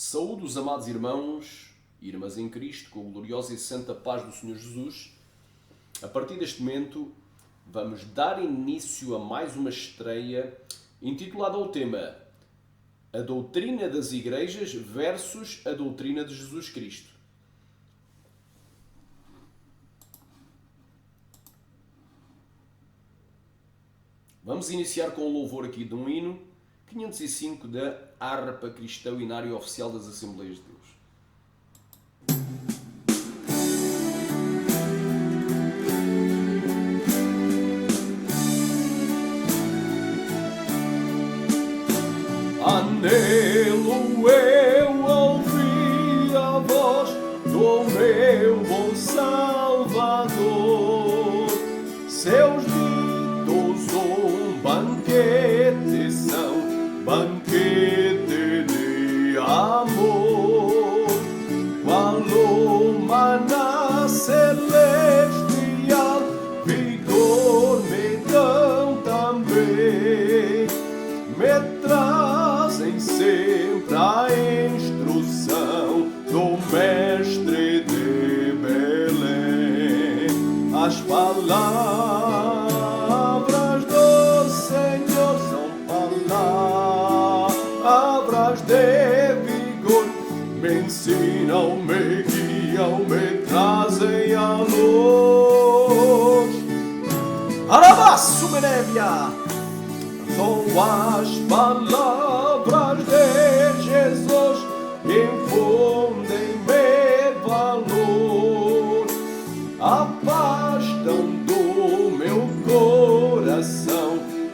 Saúde os amados irmãos e irmãs em Cristo, com a gloriosa e santa paz do Senhor Jesus. A partir deste momento, vamos dar início a mais uma estreia intitulada ao tema A Doutrina das Igrejas versus a Doutrina de Jesus Cristo. Vamos iniciar com o louvor aqui de um hino 505 da Harpa Cristã Inário Oficial das Assembleias de Deus. Anelo eu ouvir a voz do meu bom Salvador. Seus ditos banquete são, banquete de amor. Qual o maná celestial, vigor me dão também. Me trazem sempre a instrução do Mestre de Belém. As palavras do Senhor são palavras de vigor, me ensinam, me guiam, me trazem a luz. Arabaço, Menébia! São as palavras de Jesus, infundem-me valor, afastam do meu coração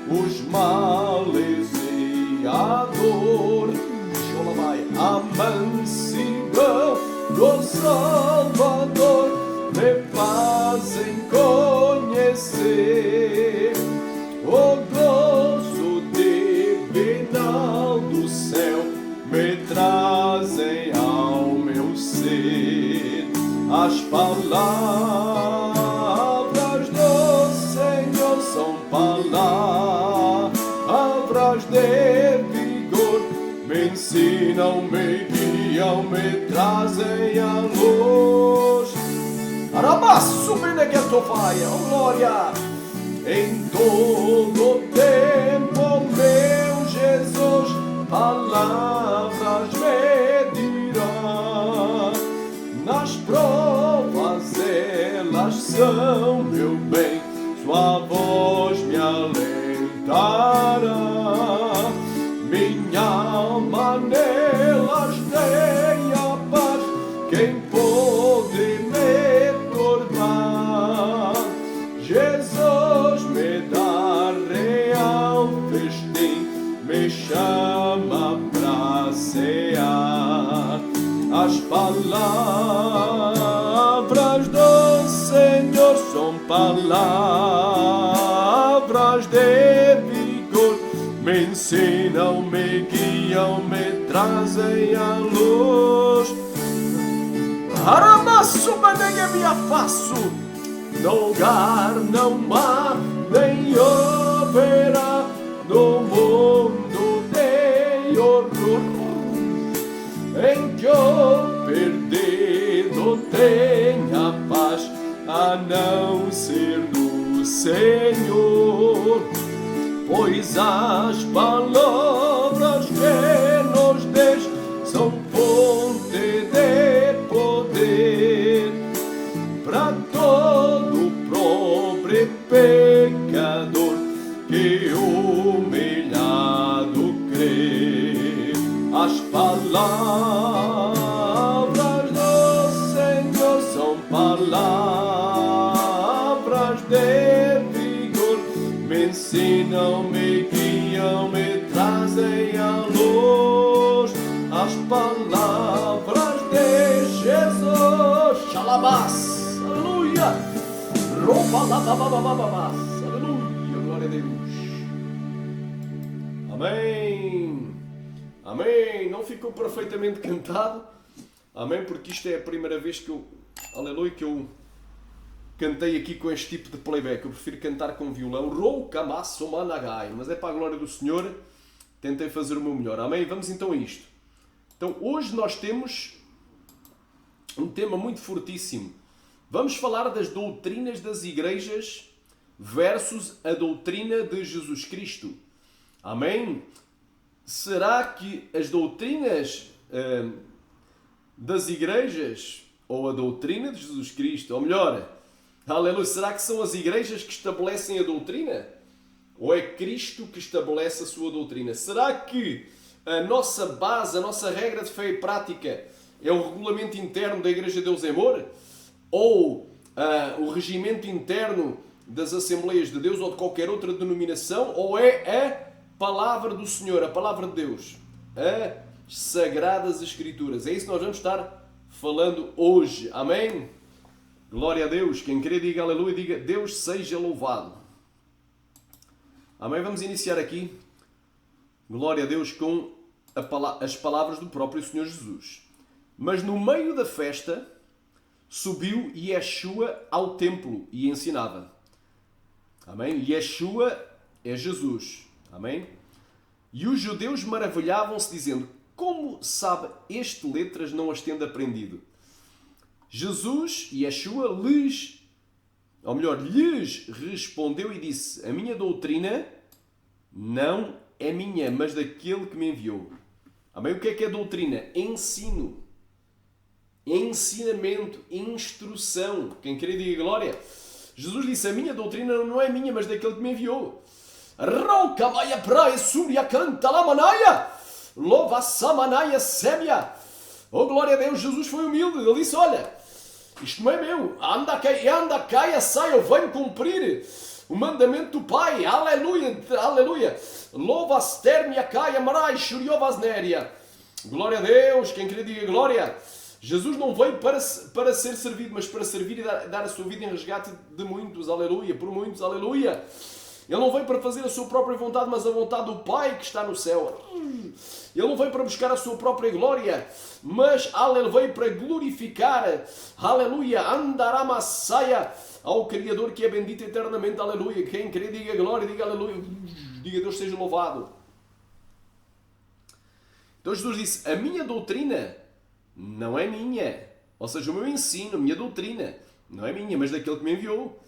os males e a dor. A mansidão do Salvador me fazem conhecer o gozo divinal do céu, me trazem ao meu ser. As palavras do Senhor são palavras de vigor, me ensinam, me guiam, me trazem a luz. Arabaço, Beneguetofaia, glória! Em todo tempo, meu Jesus, palavras me dirá. Nas provas elas são meu bem, sua voz me alentará. Minha alma nelas tem a paz, quem pode me turbar? Jesus me dá real festim, me chama pra cear. As palavras do Senhor são palavras de vigor, me ensinam, me guiam, me trazem a luz. Aramaço, manegue me afaço, no lugar não há nem haverá no mundo de horror em que o perdido tenha paz, a não ser no Senhor. Pois as palavras que nos des são fonte de poder para todo pobre pecador que humilhado crê. As palavras do Senhor são palavras de vigor, me ensinam, me guiam, me trazem a luz. As palavras de Jesus, Xalabás, aleluia, Robalabababababás, aleluia, glória a Deus. Amém, amém. Não ficou perfeitamente cantado, amém, porque isto é a primeira vez que eu, aleluia, que eu cantei aqui com este tipo de playback. Eu prefiro cantar com violão, Roucamaço Managai, mas é para a glória do Senhor. Tentei fazer o meu melhor. Amém? Vamos então a isto. Então hoje nós temos um tema muito fortíssimo. Vamos falar das doutrinas das igrejas versus a doutrina de Jesus Cristo. Amém? Será que as doutrinas das igrejas, ou a doutrina de Jesus Cristo, ou melhor, aleluia, será que são as igrejas que estabelecem a doutrina? Ou é Cristo que estabelece a sua doutrina? Será que a nossa base, a nossa regra de fé e prática é o regulamento interno da Igreja de Deus em Amor? Ou o regimento interno das Assembleias de Deus ou de qualquer outra denominação? Ou é a palavra do Senhor, a palavra de Deus? As Sagradas Escrituras. É isso que nós vamos estar falando hoje. Amém? Glória a Deus. Quem crê diga aleluia, diga Deus seja louvado. Amém? Vamos iniciar aqui, glória a Deus, com as palavras do próprio Senhor Jesus. Mas no meio da festa subiu Yeshua ao templo e ensinava. Amém? Yeshua é Jesus. Amém? E os judeus maravilhavam-se dizendo: como sabe este letras não as tendo aprendido? Jesus, Yeshua, lhes respondeu e disse: a minha doutrina não é minha, mas daquele que me enviou. Amém? O que é doutrina? Ensino. Ensinamento, instrução. Quem quer diga glória. Jesus disse: a minha doutrina não é minha, mas daquele que me enviou. Rouca maia praia súria canta la manaia. Louva samanaia sébia. Oh, glória a Deus, Jesus foi humilde. Ele disse: olha, isto não é meu. Anda, caia, sai, eu venho cumprir o mandamento do Pai. Aleluia, aleluia. Louva-se termia caia marai shuriovas néria. Glória a Deus, quem quer diga glória. Jesus não veio para ser servido, mas para servir e dar a sua vida em resgate de muitos, aleluia, por muitos, aleluia. Ele não veio para fazer a sua própria vontade, mas a vontade do Pai que está no céu. Ele não veio para buscar a sua própria glória, mas ele veio para glorificar, aleluia, andaramasaia, ao Criador que é bendito eternamente, aleluia. Quem crê diga glória, diga aleluia, diga Deus seja louvado. Então Jesus disse: a minha doutrina não é minha, ou seja, o meu ensino, a minha doutrina não é minha, mas daquele que me enviou.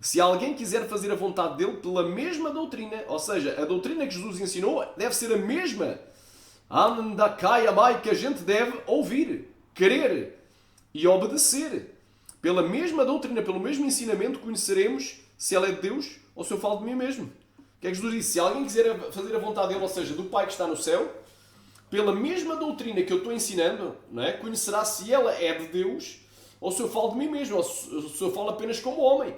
Se alguém quiser fazer a vontade dele pela mesma doutrina, ou seja, a doutrina que Jesus ensinou deve ser a mesma, que a gente deve ouvir, querer e obedecer. Pela mesma doutrina, pelo mesmo ensinamento, conheceremos se ela é de Deus ou se eu falo de mim mesmo. O que é que Jesus disse? Se alguém quiser fazer a vontade dele, ou seja, do Pai que está no céu, pela mesma doutrina que eu estou ensinando, não é? Conhecerá se ela é de Deus ou se eu falo de mim mesmo, ou se eu falo apenas como homem.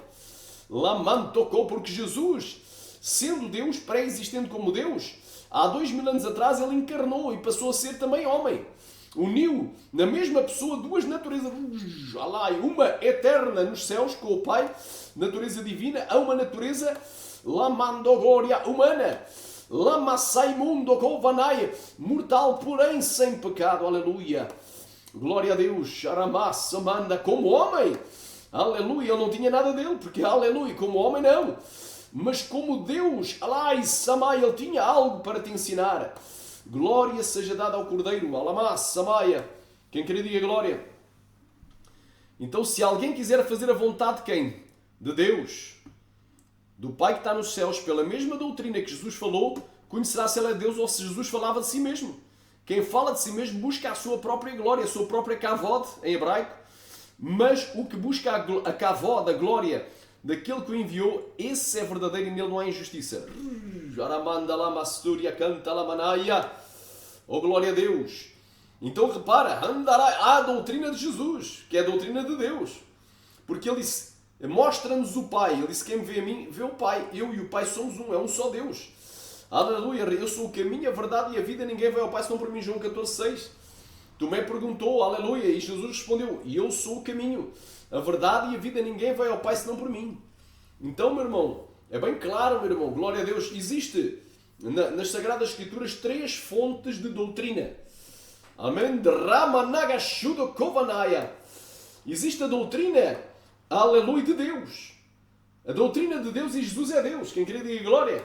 Laman tocou, porque Jesus, sendo Deus, pré-existente como Deus, há 2000 anos atrás ele encarnou e passou a ser também homem. Uniu na mesma pessoa duas naturezas, uma eterna nos céus com o Pai, natureza divina, a uma natureza lamandogória humana. Lamassai mundo kovanai, mortal, porém sem pecado, aleluia. Glória a Deus, Sharamassa manda como homem. Aleluia, eu não tinha nada dele, porque aleluia, como homem não. Mas como Deus, alai, samai, ele tinha algo para te ensinar. Glória seja dada ao Cordeiro, alamás, samaia. Quem quer diga glória. Então, se alguém quiser fazer a vontade de quem? De Deus, do Pai que está nos céus, pela mesma doutrina que Jesus falou, conhecerá se ele é Deus ou se Jesus falava de si mesmo. Quem fala de si mesmo busca a sua própria glória, a sua própria kavod, em hebraico. Mas o que busca a kavod, a glória daquele que o enviou, esse é verdadeiro e nele não há injustiça. Oh, glória a Deus! Então repara, há a doutrina de Jesus, que é a doutrina de Deus. Porque ele disse: mostra-nos o Pai. Ele disse: quem me vê a mim, vê o Pai. Eu e o Pai somos um, é um só Deus. Aleluia, eu sou o caminho, a verdade e a vida, ninguém vai ao Pai senão por mim. João 14,6. Tomé perguntou, aleluia, e Jesus respondeu: e eu sou o caminho, a verdade e a vida, ninguém vai ao Pai senão por mim. Então, meu irmão, é bem claro, meu irmão, glória a Deus, existe nas Sagradas Escrituras 3 fontes de doutrina. Amém? Existe a doutrina, aleluia, de Deus. A doutrina de Deus, e Jesus é Deus. Quem queria dizer glória.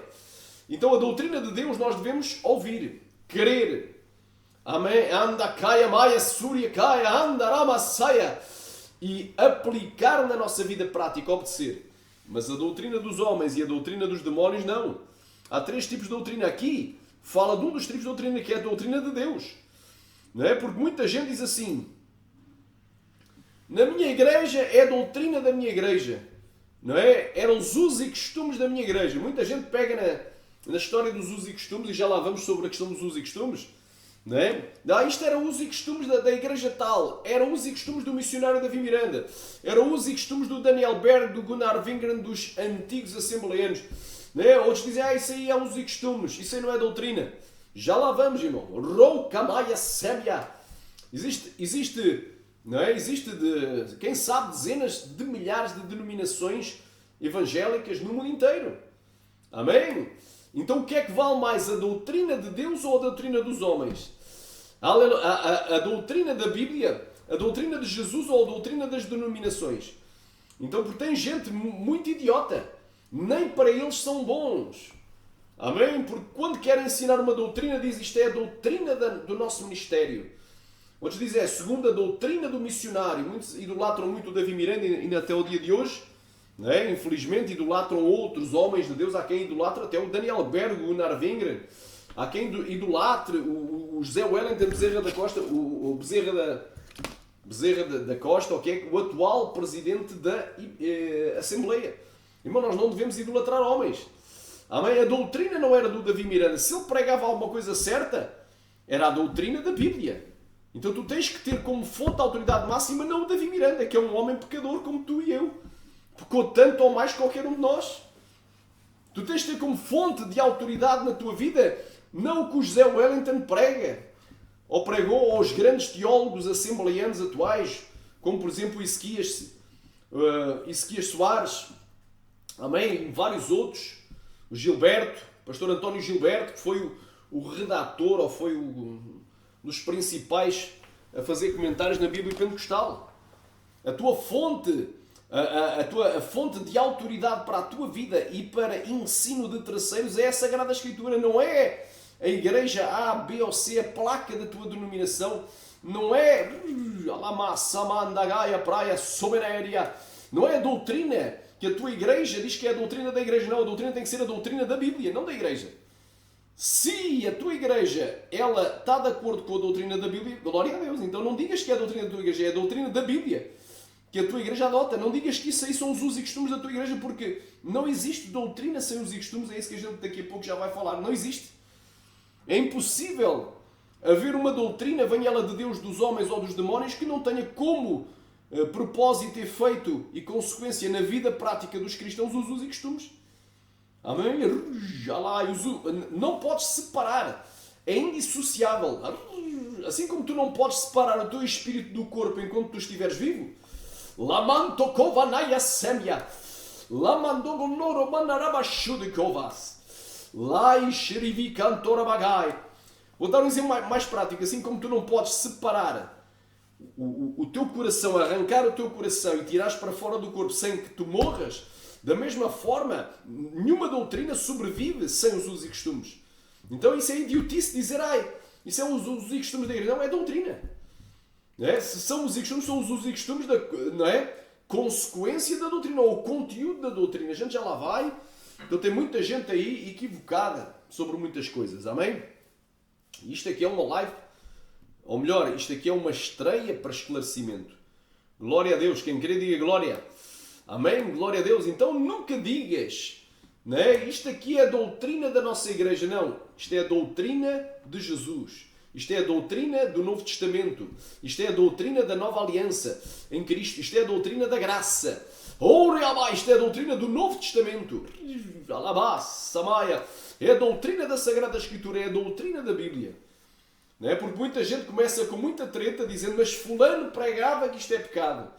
Então a doutrina de Deus nós devemos ouvir, querer, Amém? Anda, caia, maia, súria, caia, anda, rama, saia. E aplicar na nossa vida prática, obedecer. Mas a doutrina dos homens e a doutrina dos demónios, não. Há 3 tipos de doutrina aqui. Fala de um dos tipos de doutrina, que é a doutrina de Deus. Não é? Porque muita gente diz assim: na minha igreja é a doutrina da minha igreja. Não é? Eram os usos e costumes da minha igreja. Muita gente pega na história dos usos e costumes, e já lá vamos sobre a questão dos usos e costumes. Não é? Isto era usos e costumes da igreja tal. Era usos e costumes do missionário Davi Miranda. Era usos e costumes do Daniel Berg, do Gunnar Wingren, dos antigos assembleanos. Não é? Outros dizem: isso aí é usos e costumes. Isso aí não é doutrina. Já lá vamos, irmão. Roucamaia Sébia. Existe, não é? Existe, quem sabe, dezenas de milhares de denominações evangélicas no mundo inteiro. Amém? Então o que é que vale mais, a doutrina de Deus ou a doutrina dos homens? A doutrina da Bíblia, a doutrina de Jesus ou a doutrina das denominações? Então, porque tem gente muito idiota. Nem para eles são bons. Amém? Porque quando querem ensinar uma doutrina, diz isto é a doutrina do nosso ministério. Outros dizem é segundo a doutrina do missionário. Muitos idolatram muito o Davi Miranda, ainda até o dia de hoje. Não é? Infelizmente idolatram outros homens de Deus. Há quem idolatra até o Daniel Berg, o Gunnar Wingren. Há quem idolatre o José Wellington Bezerra da Costa, o Bezerra da Costa, okay? O atual presidente da Assembleia. Irmão, nós não devemos idolatrar homens. Amém? A doutrina não era do Davi Miranda. Se ele pregava alguma coisa certa, era a doutrina da Bíblia. Então tu tens que ter como fonte a autoridade máxima não o Davi Miranda, que é um homem pecador como tu e eu. Pecou tanto ou mais que qualquer um de nós. Tu tens de ter como fonte de autoridade na tua vida não o que o José Wellington prega, ou pregou aos grandes teólogos assembleianos atuais, como por exemplo Ezequias Soares, amém? E vários outros, o Gilberto, pastor António Gilberto, que foi o redator, ou foi um dos principais a fazer comentários na Bíblia Pentecostal. A tua fonte, a fonte de autoridade para a tua vida e para ensino de terceiros é a Sagrada Escritura, não é a igreja A, B ou C, a placa da tua denominação, não é não é a doutrina que a tua igreja diz que é a doutrina da igreja. Não, a doutrina tem que ser a doutrina da Bíblia, não da igreja. Se a tua igreja ela está de acordo com a doutrina da Bíblia, glória a Deus, então não digas que é a doutrina da tua igreja, é a doutrina da Bíblia que a tua igreja adota. Não digas que isso aí são os usos e costumes da tua igreja, porque não existe doutrina sem usos e costumes. É isso que a gente daqui a pouco já vai falar. Não existe. É impossível haver uma doutrina, venha ela de Deus, dos homens ou dos demónios, que não tenha como propósito, efeito e consequência na vida prática dos cristãos os usos e costumes. Amém? Não podes separar. É indissociável. Assim como tu não podes separar o teu espírito do corpo enquanto tu estiveres vivo. Lamanto kovanaya semia. Lamando gonoro manarabashudikovas. Lai shrivi cantora bagai. Vou dar um exemplo mais prático. Assim como tu não podes separar o teu coração, arrancar o teu coração e tirares para fora do corpo sem que tu morras, da mesma forma, nenhuma doutrina sobrevive sem os usos e costumes. Então isso é idiotice dizer, isso é os usos e costumes da igreja. Não, é doutrina. Não é? Se são os usos e costumes, são os usos e costumes da, não é? Consequência da doutrina, ou o conteúdo da doutrina. A gente já lá vai. Então tem muita gente aí equivocada sobre muitas coisas. Amém? Isto aqui é uma live, ou melhor, isto aqui é uma estreia para esclarecimento. Glória a Deus. Quem quer diga glória. Amém? Glória a Deus. Então nunca digas, né? Isto aqui é a doutrina da nossa igreja. Não. Isto é a doutrina de Jesus. Isto é a doutrina do Novo Testamento. Isto é a doutrina da Nova Aliança em Cristo. Isto é a doutrina da graça. Isto é a doutrina do Novo Testamento. É a doutrina da Sagrada Escritura. É a doutrina da Bíblia. Não é? Porque muita gente começa com muita treta dizendo, mas fulano pregava que isto é pecado.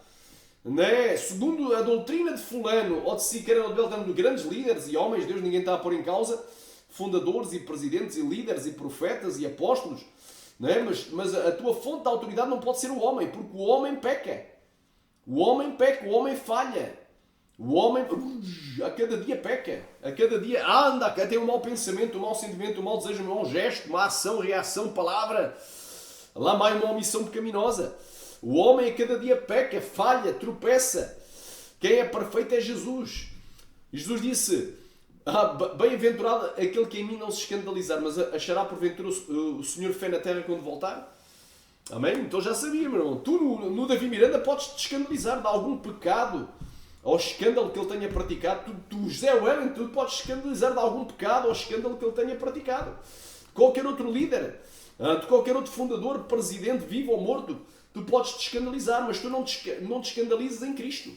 Não é? Segundo a doutrina de fulano ou de Siqueira ou de Beltrano, grandes líderes e homens, Deus ninguém está a pôr em causa, fundadores e presidentes e líderes e profetas e apóstolos, não é? Mas a tua fonte de autoridade não pode ser o homem, porque o homem peca. O homem peca, o homem falha. O homem a cada dia peca. A cada dia anda, tem um mau pensamento, um mau sentimento, um mau desejo, um mau gesto, uma ação, reação, palavra. Lá vai uma omissão pecaminosa. O homem a cada dia peca, falha, tropeça. Quem é perfeito é Jesus. Jesus disse, bem-aventurado aquele que em mim não se escandalizar, mas achará porventura o Senhor fé na terra quando voltar? Amém? Então já sabia, meu irmão. Tu no Davi Miranda podes te escandalizar de algum pecado ou escândalo que ele tenha praticado. Tu José Wellington, tu podes escandalizar de algum pecado ou escândalo que ele tenha praticado. Qualquer outro líder, de qualquer outro fundador, presidente, vivo ou morto, tu podes te escandalizar, mas tu não te escandalizes em Cristo.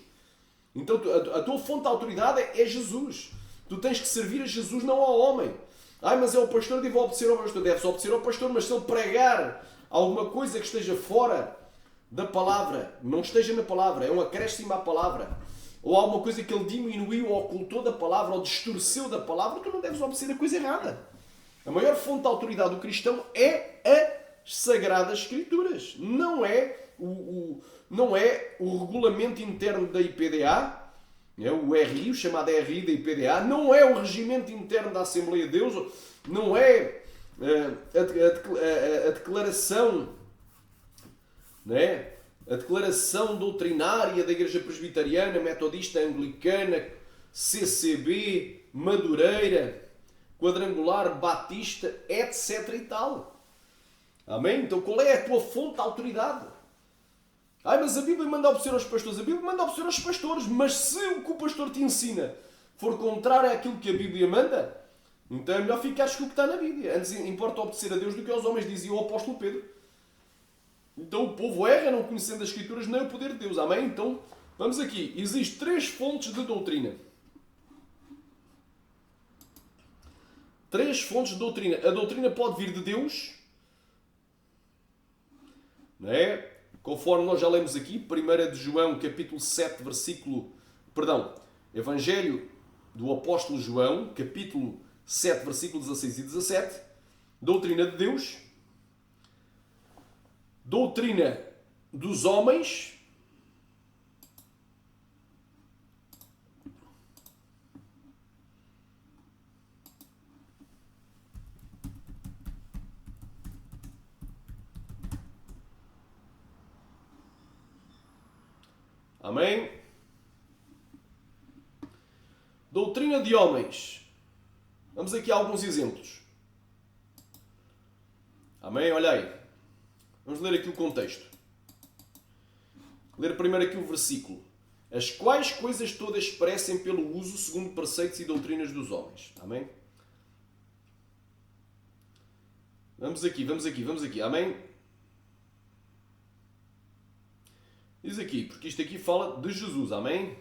Então a tua fonte de autoridade é Jesus. Tu tens que servir a Jesus, não ao homem. Mas é o pastor, devo obedecer ao pastor. Deves obedecer ao pastor, mas se ele pregar alguma coisa que esteja fora da palavra, não esteja na palavra, é um acréscimo à palavra, ou alguma coisa que ele diminuiu ou ocultou da palavra, ou distorceu da palavra, tu não deves obedecer a coisa errada. A maior fonte de autoridade do cristão é as Sagradas Escrituras. Não é o regulamento interno da IPDA, o RI, o chamado RI da IPDA, não é o regimento interno da Assembleia de Deus, não é a declaração, a declaração doutrinária da Igreja Presbiteriana, Metodista, Anglicana, CCB, Madureira, Quadrangular, Batista, etc. e tal. Amém? Então qual é a tua fonte de autoridade? Mas a Bíblia manda obedecer aos pastores. A Bíblia manda obedecer aos pastores, mas se o que o pastor te ensina for contrário àquilo que a Bíblia manda, então é melhor ficares com o que está na Bíblia. Antes importa obedecer a Deus do que aos homens, dizia o apóstolo Pedro. Então o povo erra não conhecendo as Escrituras nem o poder de Deus. Amém? Então, vamos aqui. Existem 3 fontes de doutrina. 3 fontes de doutrina. A doutrina pode vir de Deus, não é? Conforme nós já lemos aqui, 1 de João, capítulo 7, Evangelho do Apóstolo João, capítulo 7, versículos 16 e 17. Doutrina de Deus. Doutrina dos homens. Amém? Doutrina de homens. Vamos aqui a alguns exemplos. Amém? Olha aí. Vamos ler aqui o contexto. Ler primeiro aqui o versículo. As quais coisas todas parecem pelo uso segundo preceitos e doutrinas dos homens. Amém? Vamos aqui. Amém? Diz aqui, porque isto aqui fala de Jesus. Amém?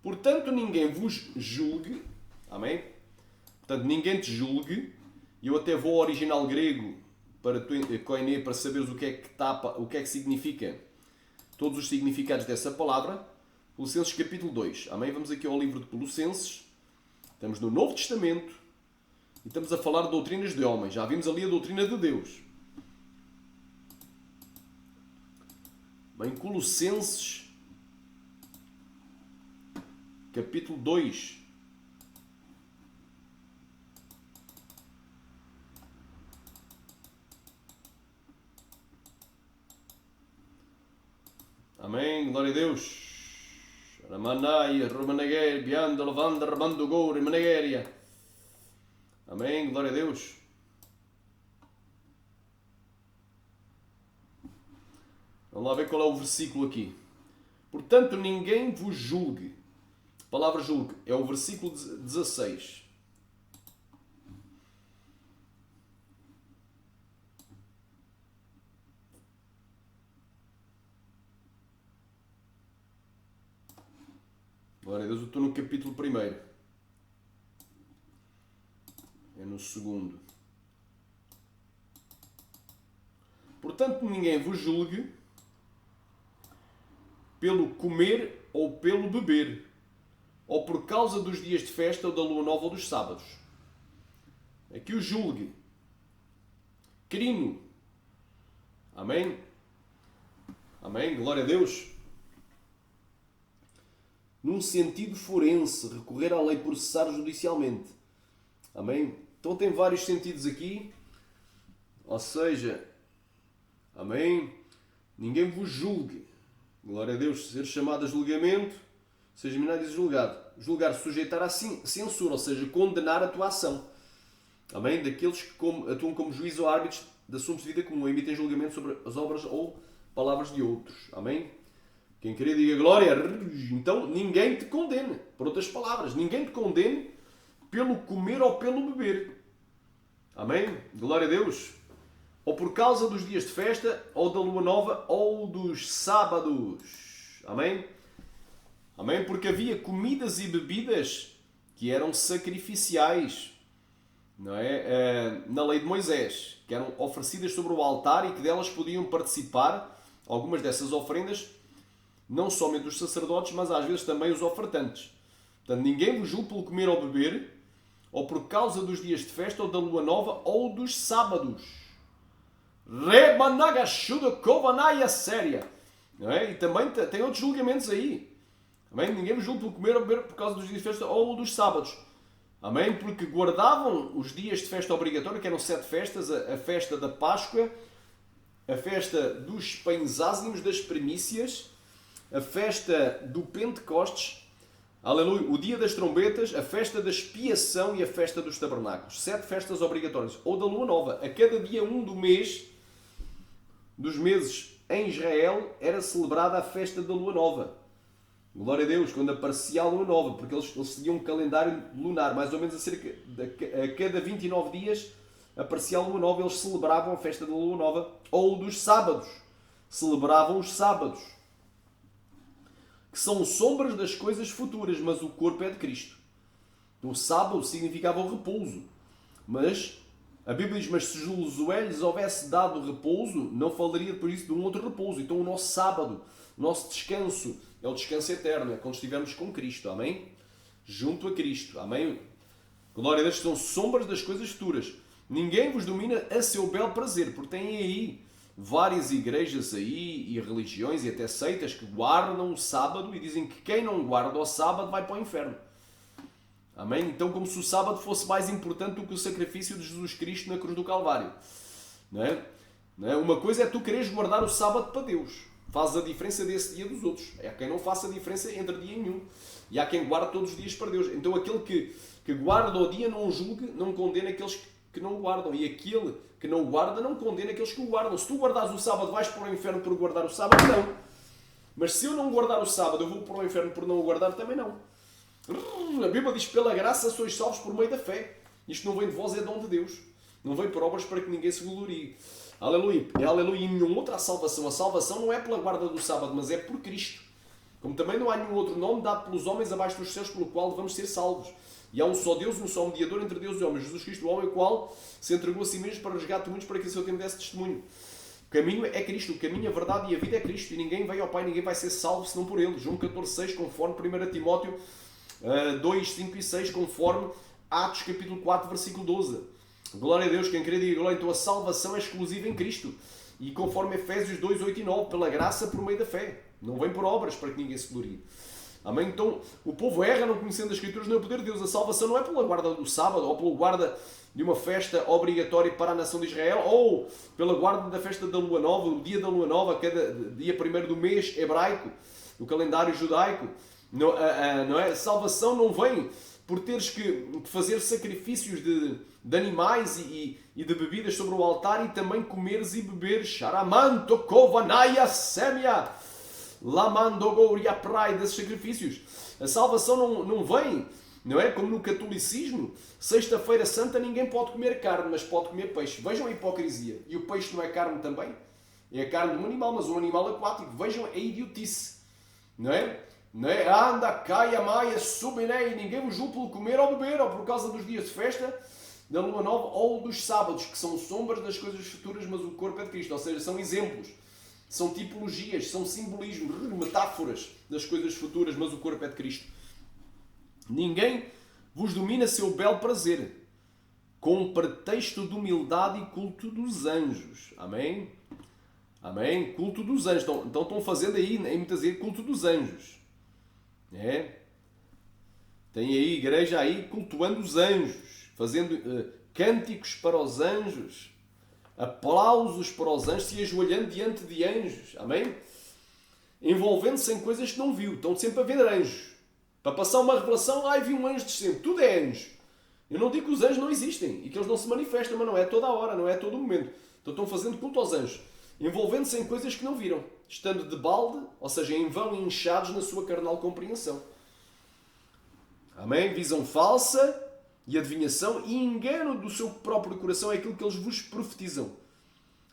Portanto, ninguém vos julgue. Amém? Portanto, ninguém te julgue. E eu até vou ao original grego para koiné, para saberes o que é que significa, todos os significados dessa palavra. Colossenses capítulo 2. Amém? Vamos aqui ao livro de Colossenses. Estamos no Novo Testamento e estamos a falar de doutrinas de homens. Já vimos ali a doutrina de Deus. Bem, Colossenses capítulo 2. Amém, glória a Deus. Amém, glória a Deus. Vamos lá ver qual é o versículo aqui. Portanto, ninguém vos julgue. A palavra julgue é o versículo 16. Glória a Deus, eu estou no capítulo 1. É no 2. Portanto, ninguém vos julgue pelo comer ou pelo beber, ou por causa dos dias de festa ou da lua nova ou dos sábados. Aqui o julgue. Crino. Amém? Amém? Glória a Deus. Num sentido forense, recorrer à lei, processar judicialmente. Amém? Então tem vários sentidos aqui. Ou seja, Amém? Ninguém vos julgue. Glória a Deus, ser chamado a julgamento, seja examinado e julgado. Julgar, sujeitar à censura, ou seja, condenar a tua ação. Amém? Daqueles que atuam como juízes ou árbitros de assuntos de vida comum, emitem julgamento sobre as obras ou palavras de outros. Amém? Quem querer diga glória. Então, ninguém te condene. Por outras palavras, ninguém te condene pelo comer ou pelo beber. Amém? Glória a Deus. Ou por causa dos dias de festa, ou da lua nova, ou dos sábados. Amém? Amém? Porque havia comidas e bebidas que eram sacrificiais, não é? Na lei de Moisés, que eram oferecidas sobre o altar e que delas podiam participar, algumas dessas ofrendas, não somente os sacerdotes, mas às vezes também os ofertantes. Portanto, ninguém vos julgue pelo comer ou beber, ou por causa dos dias de festa, ou da lua nova, ou dos sábados. Rebanagashuda Kovanaya séria. Não é? E também tem outros julgamentos aí. Amém? Ninguém vos julgue pelo comer ou beber por causa dos dias de festa ou dos sábados. Amém? Porque guardavam os dias de festa obrigatória, que eram 7 festas, a festa da Páscoa, a festa dos pães ázimos, das primícias, a festa do Pentecostes, aleluia, o dia das trombetas, a festa da expiação e a festa dos tabernáculos. 7 festas obrigatórias. Ou da lua nova. A cada dia 1 do mês, dos meses em Israel, era celebrada a festa da lua nova. Glória a Deus, quando aparecia a lua nova, porque eles seguiam um calendário lunar, mais ou menos a cada 29 dias aparecia a lua nova, eles celebravam a festa da lua nova, ou dos sábados, celebravam os sábados, que são sombras das coisas futuras, mas o corpo é de Cristo. O sábado significava o repouso, mas a Bíblia diz, mas se Josué lhes houvesse dado repouso, não falaria por isso de um outro repouso. Então o nosso sábado, o nosso descanso, é o descanso eterno, é quando estivermos com Cristo, amém? Junto a Cristo, amém? Glória a Deus, são sombras das coisas futuras. Ninguém vos domina a seu belo prazer, porque tem aí várias igrejas aí, e religiões, e até seitas, que guardam o sábado e dizem que quem não guarda o sábado vai para o inferno. Amém? Então, como se o sábado fosse mais importante do que o sacrifício de Jesus Cristo na cruz do Calvário. Não é? Não é? Uma coisa é tu quereres guardar o sábado para Deus. Faz a diferença desse dia dos outros. É quem não faça a diferença entre dia nenhum. E há quem guarde todos os dias para Deus. Então, aquele que guarda o dia não julgue, não condena aqueles que não o guardam. E aquele que não o guarda não condena aqueles que o guardam. Se tu guardares o sábado, vais para o inferno por guardar o sábado? Não. Mas se eu não guardar o sábado, eu vou para o inferno por não o guardar? Também não. A Bíblia diz, pela graça sois salvos por meio da fé. Isto não vem de vós, é dom de Deus. Não vem por obras para que ninguém se glorie. Aleluia. E aleluia. E nenhum outro há salvação. A salvação não é pela guarda do sábado, mas é por Cristo. Como também não há nenhum outro nome dado pelos homens abaixo dos céus pelo qual devemos ser salvos. E há um só Deus, um só mediador entre Deus e homens, Jesus Cristo, o homem, o qual se entregou a si mesmo para resgatar muitos, para que a seu tempo desse testemunho. O caminho é Cristo, o caminho, a verdade e a vida é Cristo. E ninguém veio ao Pai, ninguém vai ser salvo senão por Ele. João 14,6, conforme 1 Timóteo 2, 5 e 6, conforme Atos capítulo 4, versículo 12. Glória a Deus, quem querer diga glória. Então a salvação é exclusiva em Cristo. E conforme Efésios 2, 8 e 9, pela graça por meio da fé. Não vem por obras para que ninguém se glorie. Amém? Então o povo erra não conhecendo as Escrituras nem o poder de Deus. A salvação não é pela guarda do sábado ou pela guarda de uma festa obrigatória para a nação de Israel ou pela guarda da festa da lua nova, o dia da lua nova, cada dia primeiro do mês hebraico, do calendário judaico. Não é? A salvação não vem por teres que fazer sacrifícios de animais e de bebidas sobre o altar e também comeres e beberes. Sharamanto kovanaya semia. Lamandogoria praia desses sacrifícios. A salvação não vem, não é? Como no catolicismo, sexta-feira santa ninguém pode comer carne, mas pode comer peixe. Vejam a hipocrisia. E o peixe não é carne também? É a carne de um animal, mas um animal aquático. Vejam a idiotice. Não é? Não é? Anda, caia, maia, subinei, e ninguém vos julga pelo comer ou beber, ou por causa dos dias de festa, da lua nova, ou dos sábados, que são sombras das coisas futuras, mas o corpo é de Cristo. Ou seja, são exemplos. São tipologias, são simbolismos, metáforas das coisas futuras, mas o corpo é de Cristo. Ninguém vos domina seu belo prazer, com pretexto de humildade e culto dos anjos. Amém? Amém? Culto dos anjos. Então estão fazendo aí, em muitas vezes, culto dos anjos. É? Tem aí igreja aí cultuando os anjos, fazendo cânticos para os anjos. aplausos para os anjos, se ajoelhando diante de anjos. Amém? Envolvendo-se em coisas que não viu. Estão sempre a ver anjos. Para passar uma revelação, vi um anjo descendo. Tudo é anjo. Eu não digo que os anjos não existem e que eles não se manifestam, mas não é toda a hora, não é todo o momento. Então estão fazendo culto aos anjos. Envolvendo-se em coisas que não viram. Estando de balde, ou seja, em vão e inchados na sua carnal compreensão. Amém? Visão falsa e adivinhação e engano do seu próprio coração é aquilo que eles vos profetizam.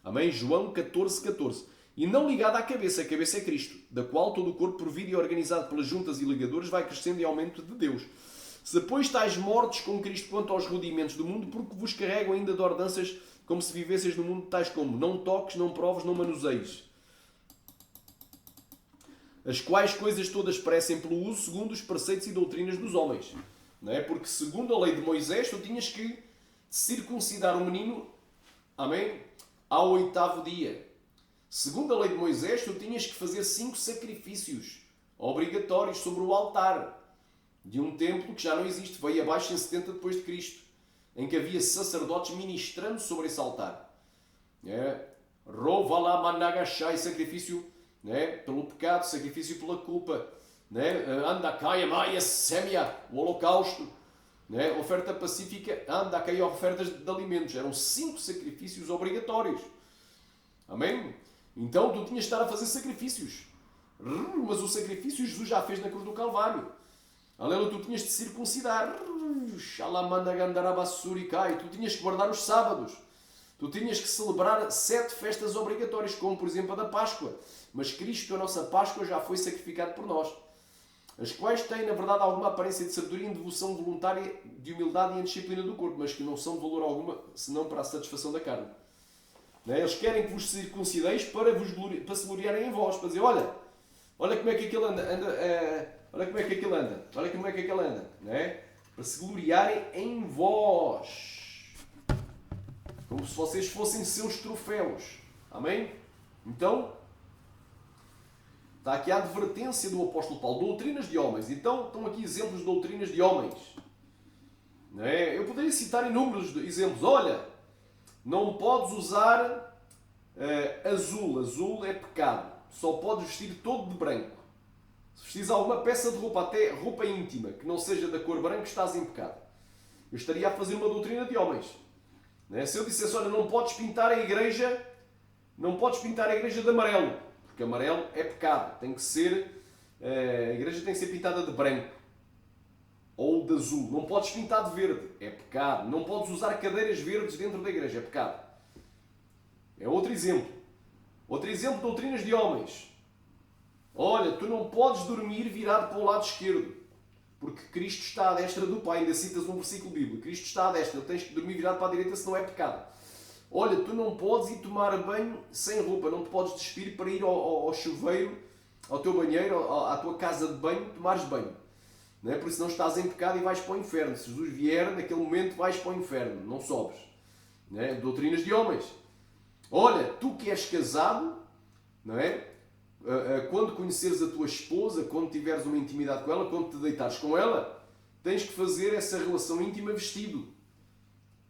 Amém? João 14, 14. E não ligado à cabeça, a cabeça é Cristo, da qual todo o corpo, por vida e organizado pelas juntas e ligaduras, vai crescendo em aumento de Deus. Se depois estáis mortos com Cristo quanto aos rudimentos do mundo, porque vos carregam ainda de ordenanças como se vivesseis no mundo, tais como não toques, não proves, não manuseis. As quais coisas todas parecem pelo uso segundo os preceitos e doutrinas dos homens. Não é? Porque segundo a lei de Moisés, tu tinhas que circuncidar o menino, amém? Ao 8º dia. Segundo a lei de Moisés, tu tinhas que fazer 5 sacrifícios obrigatórios sobre o altar de um templo que já não existe, veio abaixo em 70 depois de Cristo, em que havia sacerdotes ministrando sobre esse altar. Rovala managashai, sacrifício pelo pecado, sacrifício pela culpa, andakaya maia semia, o holocausto, oferta pacífica, andakaya, ofertas de alimentos. Eram 5 sacrifícios obrigatórios. Amém? Então tu tinhas de estar a fazer sacrifícios. Mas o sacrifício Jesus já fez na cruz do Calvário. Aleluia, tu tinhas de circuncidar. Tu tinhas que guardar os sábados. Tu tinhas que celebrar 7 festas obrigatórias, como por exemplo a da Páscoa. Mas Cristo, a nossa Páscoa, já foi sacrificado por nós. As quais têm, na verdade, alguma aparência de sabedoria em devoção voluntária, de humildade e em disciplina do corpo, mas que não são de valor alguma, senão para a satisfação da carne. Eles querem que vos circuncideis para se gloriarem em vós, para dizer, olha como é que aquele anda, olha como é que aquele anda, olha como é que aquele anda, para se gloriarem em vós, como se vocês fossem seus troféus. Amém? Então, está aqui a advertência do apóstolo Paulo, doutrinas de homens. Então, estão aqui exemplos de doutrinas de homens. Eu poderia citar inúmeros exemplos. Olha, não podes usar azul. Azul é pecado. Só podes vestir todo de branco. Se vestires alguma peça de roupa, até roupa íntima, que não seja da cor branca, estás em pecado. Eu estaria a fazer uma doutrina de homens. Se eu dissesse, olha, não podes pintar a igreja de amarelo, porque amarelo é pecado. Tem que ser, a igreja tem que ser pintada de branco. Ou de azul. Não podes pintar de verde. É pecado. Não podes usar cadeiras verdes dentro da igreja. É pecado. É outro exemplo. Outro exemplo de doutrinas de homens. Olha, tu não podes dormir virado para o lado esquerdo. Porque Cristo está à destra do Pai. Ainda citas um versículo bíblico. Cristo está à destra. Tens que dormir virado para a direita, senão é pecado. Olha, tu não podes ir tomar banho sem roupa. Não te podes despir para ir ao chuveiro, ao teu banheiro, à tua casa de banho, tomares banho. Por isso não estás em pecado e vais para o inferno. Se Jesus vier, naquele momento vais para o inferno. Não sobes. Doutrinas de homens. Olha, tu que és casado, quando conheceres a tua esposa, quando tiveres uma intimidade com ela, quando te deitares com ela, tens que fazer essa relação íntima vestido.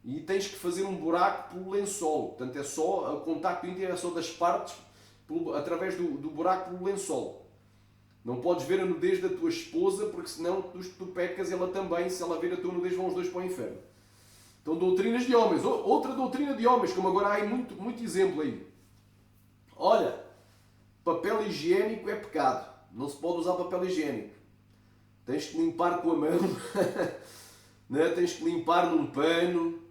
E tens que fazer um buraco pelo lençol. Portanto, é só o contacto íntimo, é só das partes, através do buraco pelo lençol. Não podes ver a nudez da tua esposa, porque senão tu pecas ela também. Se ela ver a tua nudez, vão os dois para o inferno. Então, doutrinas de homens. Outra doutrina de homens, como agora há muito, muito exemplo aí. Olha, papel higiênico é pecado. Não se pode usar papel higiênico. Tens que limpar com a mão. Tens que limpar num pano.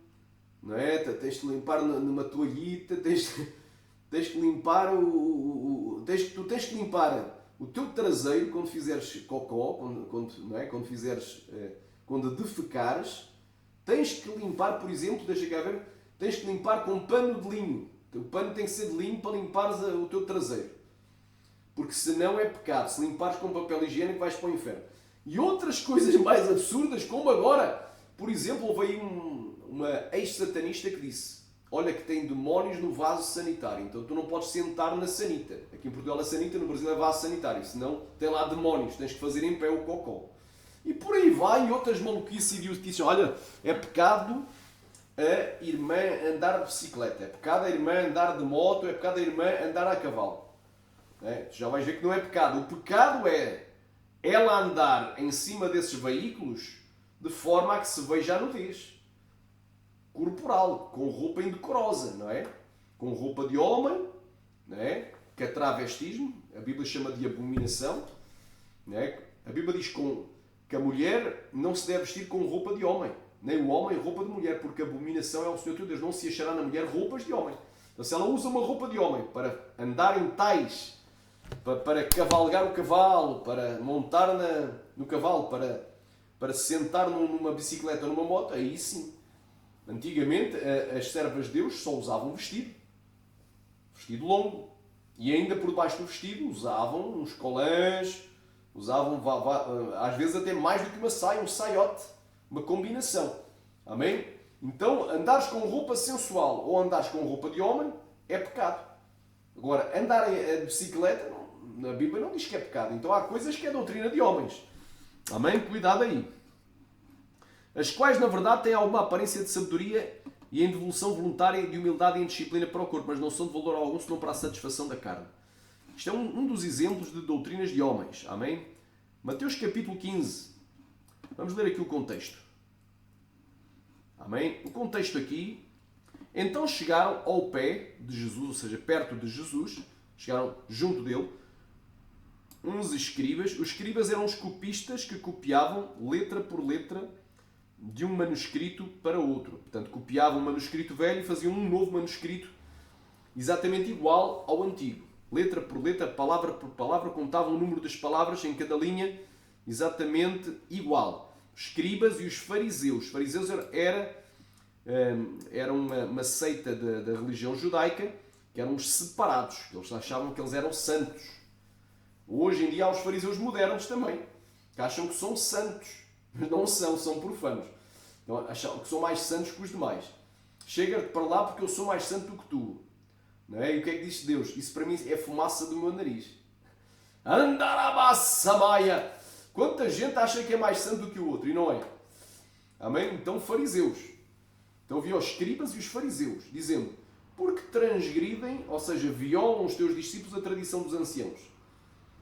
Tens que limpar numa toalhita. Tens que limpar tu tens que limpar o teu traseiro quando fizeres cocó, quando defecares, tens que limpar, por exemplo, deixa cá ver, tens que limpar com pano de linho. O pano tem que ser de linho para limpares o teu traseiro. Porque senão é pecado. Se limpares com papel higiênico vais para o inferno. E outras coisas mais absurdas, como agora, por exemplo, houve aí uma ex-satanista que disse, olha que tem demónios no vaso sanitário, então tu não podes sentar na sanita. Aqui em Portugal é sanita, no Brasil é vaso sanitário, senão tem lá demónios, tens que fazer em pé o cocó. E por aí vai, e outras maluquices e idiotices. Olha, é pecado a irmã andar de bicicleta, é pecado a irmã andar de moto, é pecado a irmã andar a cavalo. Tu já vais ver que não é pecado. O pecado é ela andar em cima desses veículos de forma a que se veja a nudez corporal, com roupa indecorosa, não é? Com roupa de homem, não é? Que é travestismo, a Bíblia chama de abominação, não é? A Bíblia diz que a mulher não se deve vestir com roupa de homem, nem o homem roupa de mulher, porque a abominação é o Senhor teu Deus, não se achará na mulher roupas de homem. Então, se ela usa uma roupa de homem para andar em tais, para cavalgar o cavalo, para montar no cavalo, para se sentar numa bicicleta ou numa moto, aí sim. Antigamente, as servas de Deus só usavam vestido longo. E ainda por baixo do vestido usavam uns colãs, usavam às vezes até mais do que uma saia, um saiote, uma combinação. Amém? Então, andares com roupa sensual ou andares com roupa de homem é pecado. Agora, andar de bicicleta, na Bíblia não diz que é pecado. Então há coisas que é doutrina de homens. Amém? Cuidado aí. As quais, na verdade, têm alguma aparência de sabedoria e em devolução voluntária de humildade e disciplina para o corpo, mas não são de valor algum senão para a satisfação da carne. Isto é um dos exemplos de doutrinas de homens. Amém? Mateus capítulo 15. Vamos ler aqui o contexto. Amém? O contexto aqui. Então chegaram ao pé de Jesus, ou seja, perto de Jesus, chegaram junto dele, uns escribas. Os escribas eram os copistas que copiavam letra por letra de um manuscrito para outro. Portanto, copiavam um manuscrito velho e faziam um novo manuscrito exatamente igual ao antigo. Letra por letra, palavra por palavra, contavam o número das palavras em cada linha exatamente igual. Os escribas e os fariseus. Os fariseus era uma seita da religião judaica que eram os separados. Eles achavam que eles eram santos. Hoje em dia há os fariseus modernos também, que acham que são santos, mas não são profanos. Então, acham que são mais santos que os demais. Chega-te para lá porque eu sou mais santo do que tu. Não é? E o que é que diz Deus? Isso para mim é fumaça do meu nariz. Andarabassamaya! Quanta gente acha que é mais santo do que o outro e não é? Amém? Então, fariseus. Então havia os escribas e os fariseus, dizendo: porque transgridem, ou seja, violam os teus discípulos a tradição dos anciãos.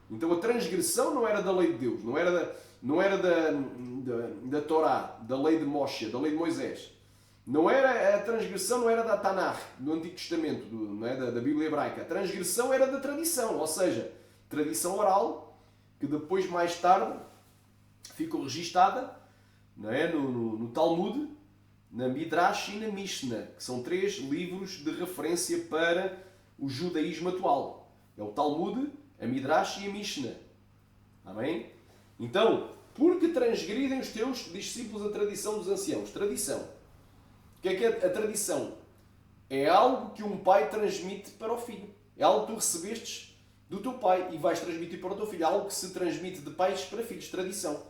Então a transgressão não era da lei de Deus, não era da Torá, da lei de Moshe, da lei de Moisés. A transgressão não era da Tanakh, do Antigo Testamento, não é? da Bíblia hebraica. A transgressão era da tradição, ou seja, tradição oral, que depois, mais tarde, ficou registada, não é? no Talmud, na Midrash e na Mishnah, que são 3 livros de referência para o judaísmo atual. É o Talmud, a Midrash e a Mishnah. Amém? Então, porque transgridem os teus discípulos a tradição dos anciãos? Tradição. O que é a tradição? É algo que um pai transmite para o filho. É algo que tu recebestes do teu pai e vais transmitir para o teu filho. É algo que se transmite de pais para filhos. Tradição.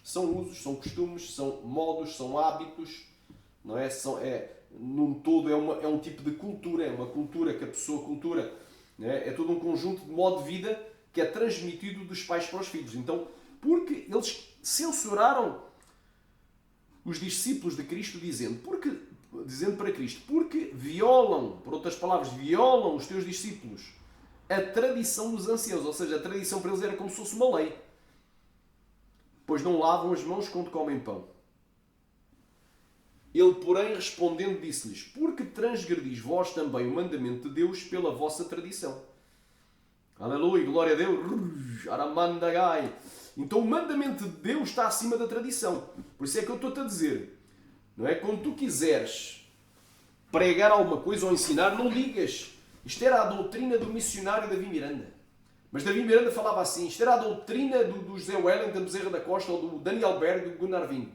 São usos, são costumes, são modos, são hábitos. Não é? Num todo é um tipo de cultura. É uma cultura que a pessoa cultura. É todo um conjunto de modo de vida que é transmitido dos pais para os filhos. Então, porque eles censuraram os discípulos de Cristo dizendo para Cristo, porque violam, por outras palavras, violam os teus discípulos a tradição dos anciãos, ou seja, a tradição para eles era como se fosse uma lei, pois não lavam as mãos quando comem pão. Ele, porém, respondendo, disse-lhes: porque transgredis vós também o mandamento de Deus pela vossa tradição. Aleluia, glória a Deus. Aramandagai. Então o mandamento de Deus está acima da tradição. Por isso é que eu estou-te a dizer, não é? Quando tu quiseres pregar alguma coisa ou ensinar, não digas: isto era a doutrina do missionário Davi Miranda. Mas Davi Miranda falava assim: isto era a doutrina do José Wellington Bezerra da Costa ou do Daniel Berg, do Gunnar Ving.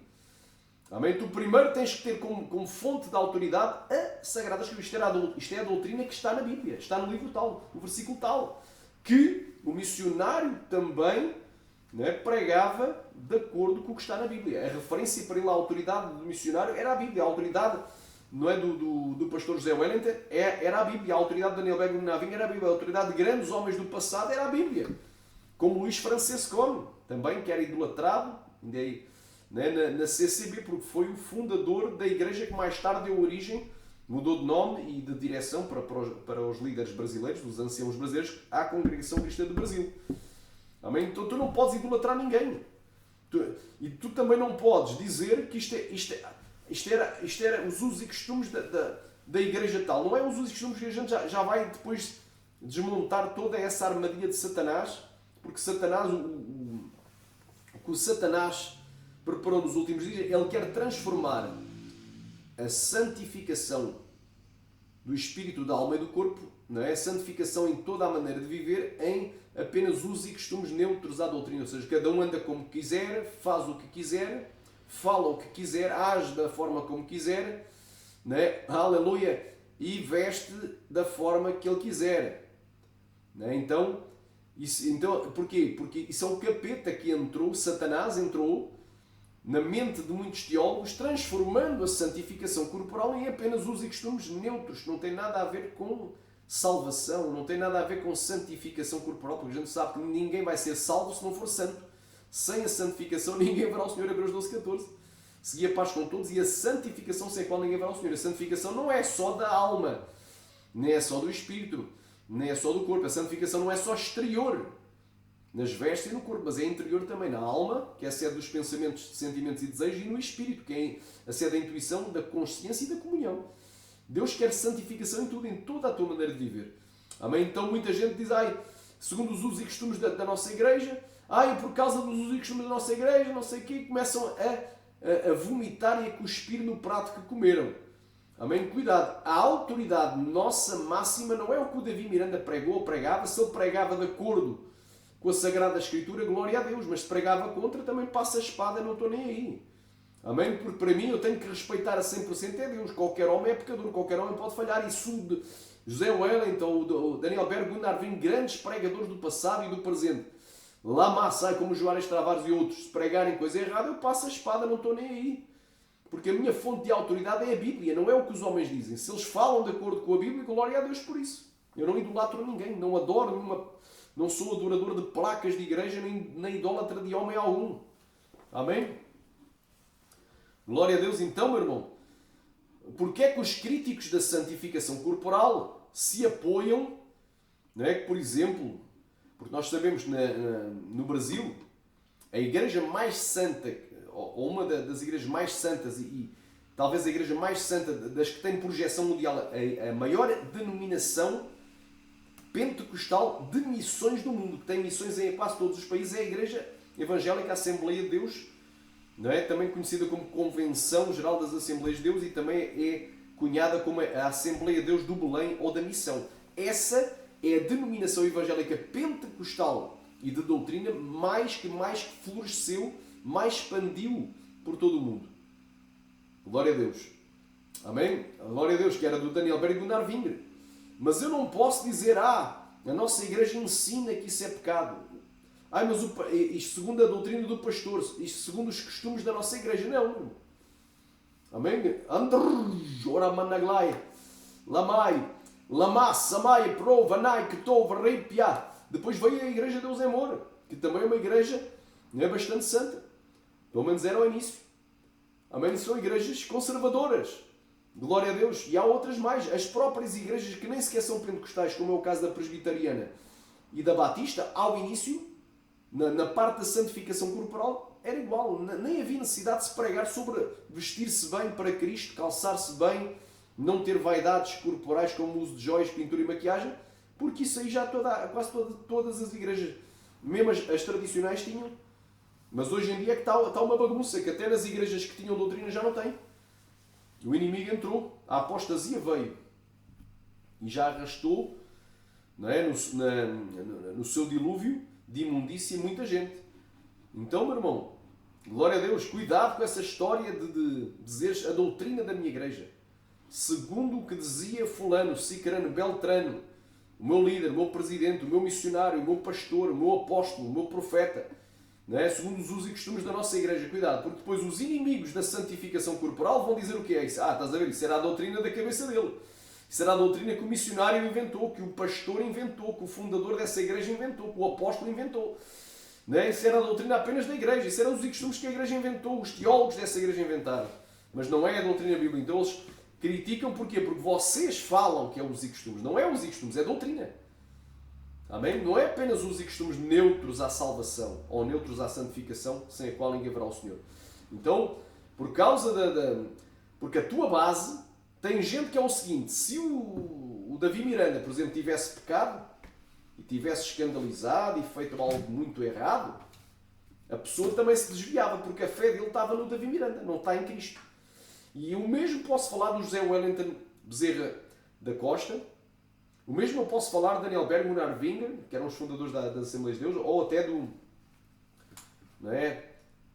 Amém? Tu primeiro tens que ter como fonte de autoridade a Sagrada Escritura. Isto é a doutrina que está na Bíblia, está no livro tal, no versículo tal, que o missionário também, não é, pregava de acordo com o que está na Bíblia. A referência para ele à autoridade do missionário era a Bíblia. A autoridade, não é, do pastor José Wellington era a Bíblia. A autoridade de Daniel Berg do Navinho era a Bíblia. A autoridade de grandes homens do passado era a Bíblia. Como Luís Francescone, também, que era idolatrado, né, na CCB, porque foi o fundador da igreja que mais tarde deu origem, mudou de nome e de direção para os líderes brasileiros, os anciãos brasileiros, à Congregação Cristã do Brasil. Amém? Então tu não podes idolatrar ninguém. E tu também não podes dizer que isto era os usos e costumes da igreja tal. Não é os usos e costumes que a gente já vai depois desmontar toda essa armadilha de Satanás, porque Satanás, o que o Satanás preparou nos últimos dias, ele quer transformar a santificação do espírito, da alma e do corpo, não é? A santificação em toda a maneira de viver, em apenas usos e costumes neutros à doutrina. Ou seja, cada um anda como quiser, faz o que quiser, fala o que quiser, age da forma como quiser, não é? Aleluia! E veste da forma que ele quiser. Não é? Então, porquê? Porque isso é o capeta que entrou, Satanás entrou na mente de muitos teólogos, transformando a santificação corporal em apenas usos e costumes neutros. Não tem nada a ver com salvação, não tem nada a ver com santificação corporal, porque a gente sabe que ninguém vai ser salvo se não for santo. Sem a santificação ninguém verá o Senhor. Hebreus 12:14. Segui a paz com todos e a santificação sem a qual ninguém verá o Senhor. A santificação não é só da alma, nem é só do espírito, nem é só do corpo. A santificação não é só exterior, nas vestes e no corpo, mas é interior também, na alma, que é a sede dos pensamentos, sentimentos e desejos, e no espírito, que é a sede da intuição, da consciência e da comunhão. Deus quer santificação em tudo, em toda a tua maneira de viver. Amém? Então muita gente diz, segundo os usos e costumes da nossa igreja, por causa dos usos e costumes da nossa igreja, não sei o quê, começam a vomitar e a cuspir no prato que comeram. Amém? Cuidado, a autoridade nossa máxima não é o que o Davi Miranda pregou ou pregava. Se ele pregava de acordo com a Sagrada Escritura, glória a Deus, mas se pregava contra, também passa a espada, não estou nem aí. Amém? Porque para mim eu tenho que respeitar a 100% é Deus. Qualquer homem é pecador, qualquer homem pode falhar. Isso José Wellington, o Daniel Berg, Gunnar Wing, grandes pregadores do passado e do presente. Lama Assai, como Juarez Tavares e outros, se pregarem coisa errada, eu passo a espada, não estou nem aí. Porque a minha fonte de autoridade é a Bíblia, não é o que os homens dizem. Se eles falam de acordo com a Bíblia, glória a Deus por isso. Eu não idolatro ninguém, não adoro nenhuma... Não sou adorador de placas de igreja, nem idólatra de homem algum. Amém? Glória a Deus. Então, meu irmão, porque é que os críticos da santificação corporal se apoiam, não é? Por exemplo, porque nós sabemos no Brasil, a igreja mais santa, ou uma das igrejas mais santas, e talvez a igreja mais santa das que tem projeção mundial, a maior denominação pentecostal de missões do mundo, que tem missões em quase todos os países, é a Igreja Evangélica Assembleia de Deus, não é? Também conhecida como Convenção Geral das Assembleias de Deus, e também é cunhada como a Assembleia de Deus do Belém ou da Missão. Essa é a denominação evangélica pentecostal e de doutrina que mais floresceu, mais expandiu por todo o mundo. Glória a Deus. Amém? Glória a Deus, que era do Daniel Berg e do Gunnar Wing. Mas eu não posso dizer, a nossa igreja ensina que isso é pecado. Mas isto segundo a doutrina do pastor, isto segundo os costumes da nossa igreja. Não. Amém? Ora managlai, lamai, lamas, samai, prova, nai, ketov, reipia. Depois veio a igreja de Deus em Moura, que também é uma igreja bastante santa. Pelo menos era ao início. Amém? São igrejas conservadoras. Glória a Deus. E há outras mais. As próprias igrejas que nem sequer são pentecostais, como é o caso da presbiteriana e da batista, ao início, na parte da santificação corporal, era igual. Nem havia necessidade de se pregar sobre vestir-se bem para Cristo, calçar-se bem, não ter vaidades corporais como o uso de joias, pintura e maquiagem, porque isso aí já quase todas as igrejas, mesmo as tradicionais, tinham. Mas hoje em dia é que está uma bagunça, que até nas igrejas que tinham doutrina já não tem. O inimigo entrou, a apostasia veio e já arrastou, não é, no seu dilúvio de imundícia muita gente. Então, meu irmão, glória a Deus, cuidado com essa história de dizeres a doutrina da minha igreja. Segundo o que dizia fulano, cicrano, beltrano, o meu líder, o meu presidente, o meu missionário, o meu pastor, o meu apóstolo, o meu profeta, não é? Segundo os usos e costumes da nossa igreja. Cuidado, porque depois os inimigos da santificação corporal vão dizer o que é isso. Estás a ver? Isso era a doutrina da cabeça dele. Isso era a doutrina que o missionário inventou, que o pastor inventou, que o fundador dessa igreja inventou, que o apóstolo inventou. Não é? Isso era a doutrina apenas da igreja. Isso eram os costumes que a igreja inventou, os teólogos dessa igreja inventaram. Mas não é a doutrina bíblica. Então eles criticam porquê? Porque vocês falam que é os costumes. Não é os costumes, é doutrina. Amém? Não é apenas os costumes neutros à salvação ou neutros à santificação, sem a qual ninguém verá o Senhor. Então, por causa porque a tua base tem gente que é o seguinte: se o Davi Miranda, por exemplo, tivesse pecado e tivesse escandalizado e feito algo muito errado, a pessoa também se desviava, porque a fé dele estava no Davi Miranda, não está em Cristo. E o mesmo posso falar do José Wellington Bezerra da Costa, o mesmo eu posso falar de Daniel Berg, Gunnar Winger, que eram os fundadores das Assembleias de Deus, ou até não é,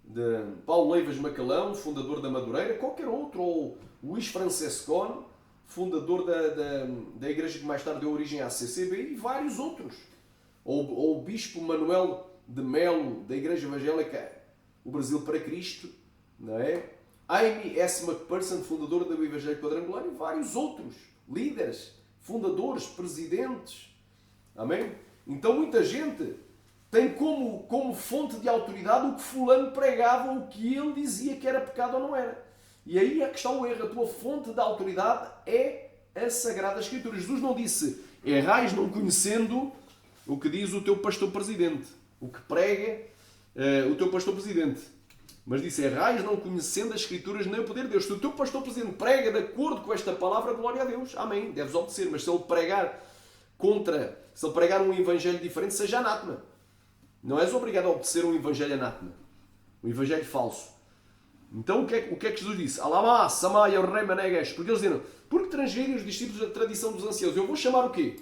de Paulo Leivas Macalão, fundador da Madureira, qualquer outro, ou Luís Francescone, fundador da igreja que mais tarde deu origem à CCB, e vários outros. Ou o Bispo Manuel de Melo, da Igreja Evangélica O Brasil para Cristo, não é? Amy S. McPherson, fundadora do Evangelho Quadrangular, e vários outros líderes, fundadores, presidentes. Amém? Então muita gente tem como fonte de autoridade o que fulano pregava, o que ele dizia que era pecado ou não era. E aí é que está o erro. A tua fonte de autoridade é a Sagrada Escritura. Jesus não disse: errais não conhecendo o que diz o teu pastor presidente, o que prega o teu pastor presidente. Mas disse: errais não conhecendo as Escrituras nem o poder de Deus. Se o teu pastor presidente prega de acordo com esta palavra, glória a Deus. Amém. Deves obedecer. Mas se ele pregar se ele pregar um evangelho diferente, seja anátema. Não és obrigado a obedecer um evangelho anátema. Um evangelho falso. Então o que é que Jesus disse? Alamá, Samaia, o rei Manegas. Porque eles disseram: porque transgridem os discípulos da tradição dos anciãos. Eu vou chamar o quê?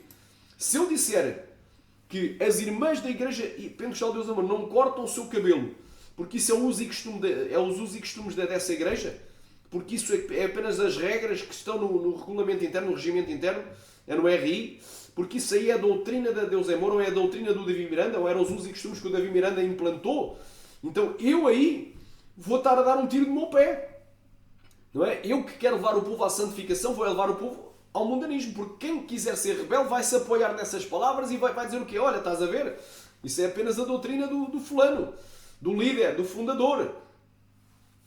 Se eu disser que as irmãs da igreja pentecostal de Deus Amor não cortam o seu cabelo, porque isso é os usos e costumes dessa igreja, porque isso é apenas as regras que estão no regulamento interno, no regimento interno, é no RI, porque isso aí é a doutrina da Deus Amor, ou é a doutrina do Davi Miranda, ou eram os usos e costumes que o Davi Miranda implantou. Então eu aí vou estar a dar um tiro no meu pé. Não é? Eu que quero levar o povo à santificação, vou levar o povo ao mundanismo, porque quem quiser ser rebelde vai se apoiar nessas palavras e vai dizer o quê? Olha, estás a ver? Isso é apenas a doutrina do fulano, do líder, do fundador.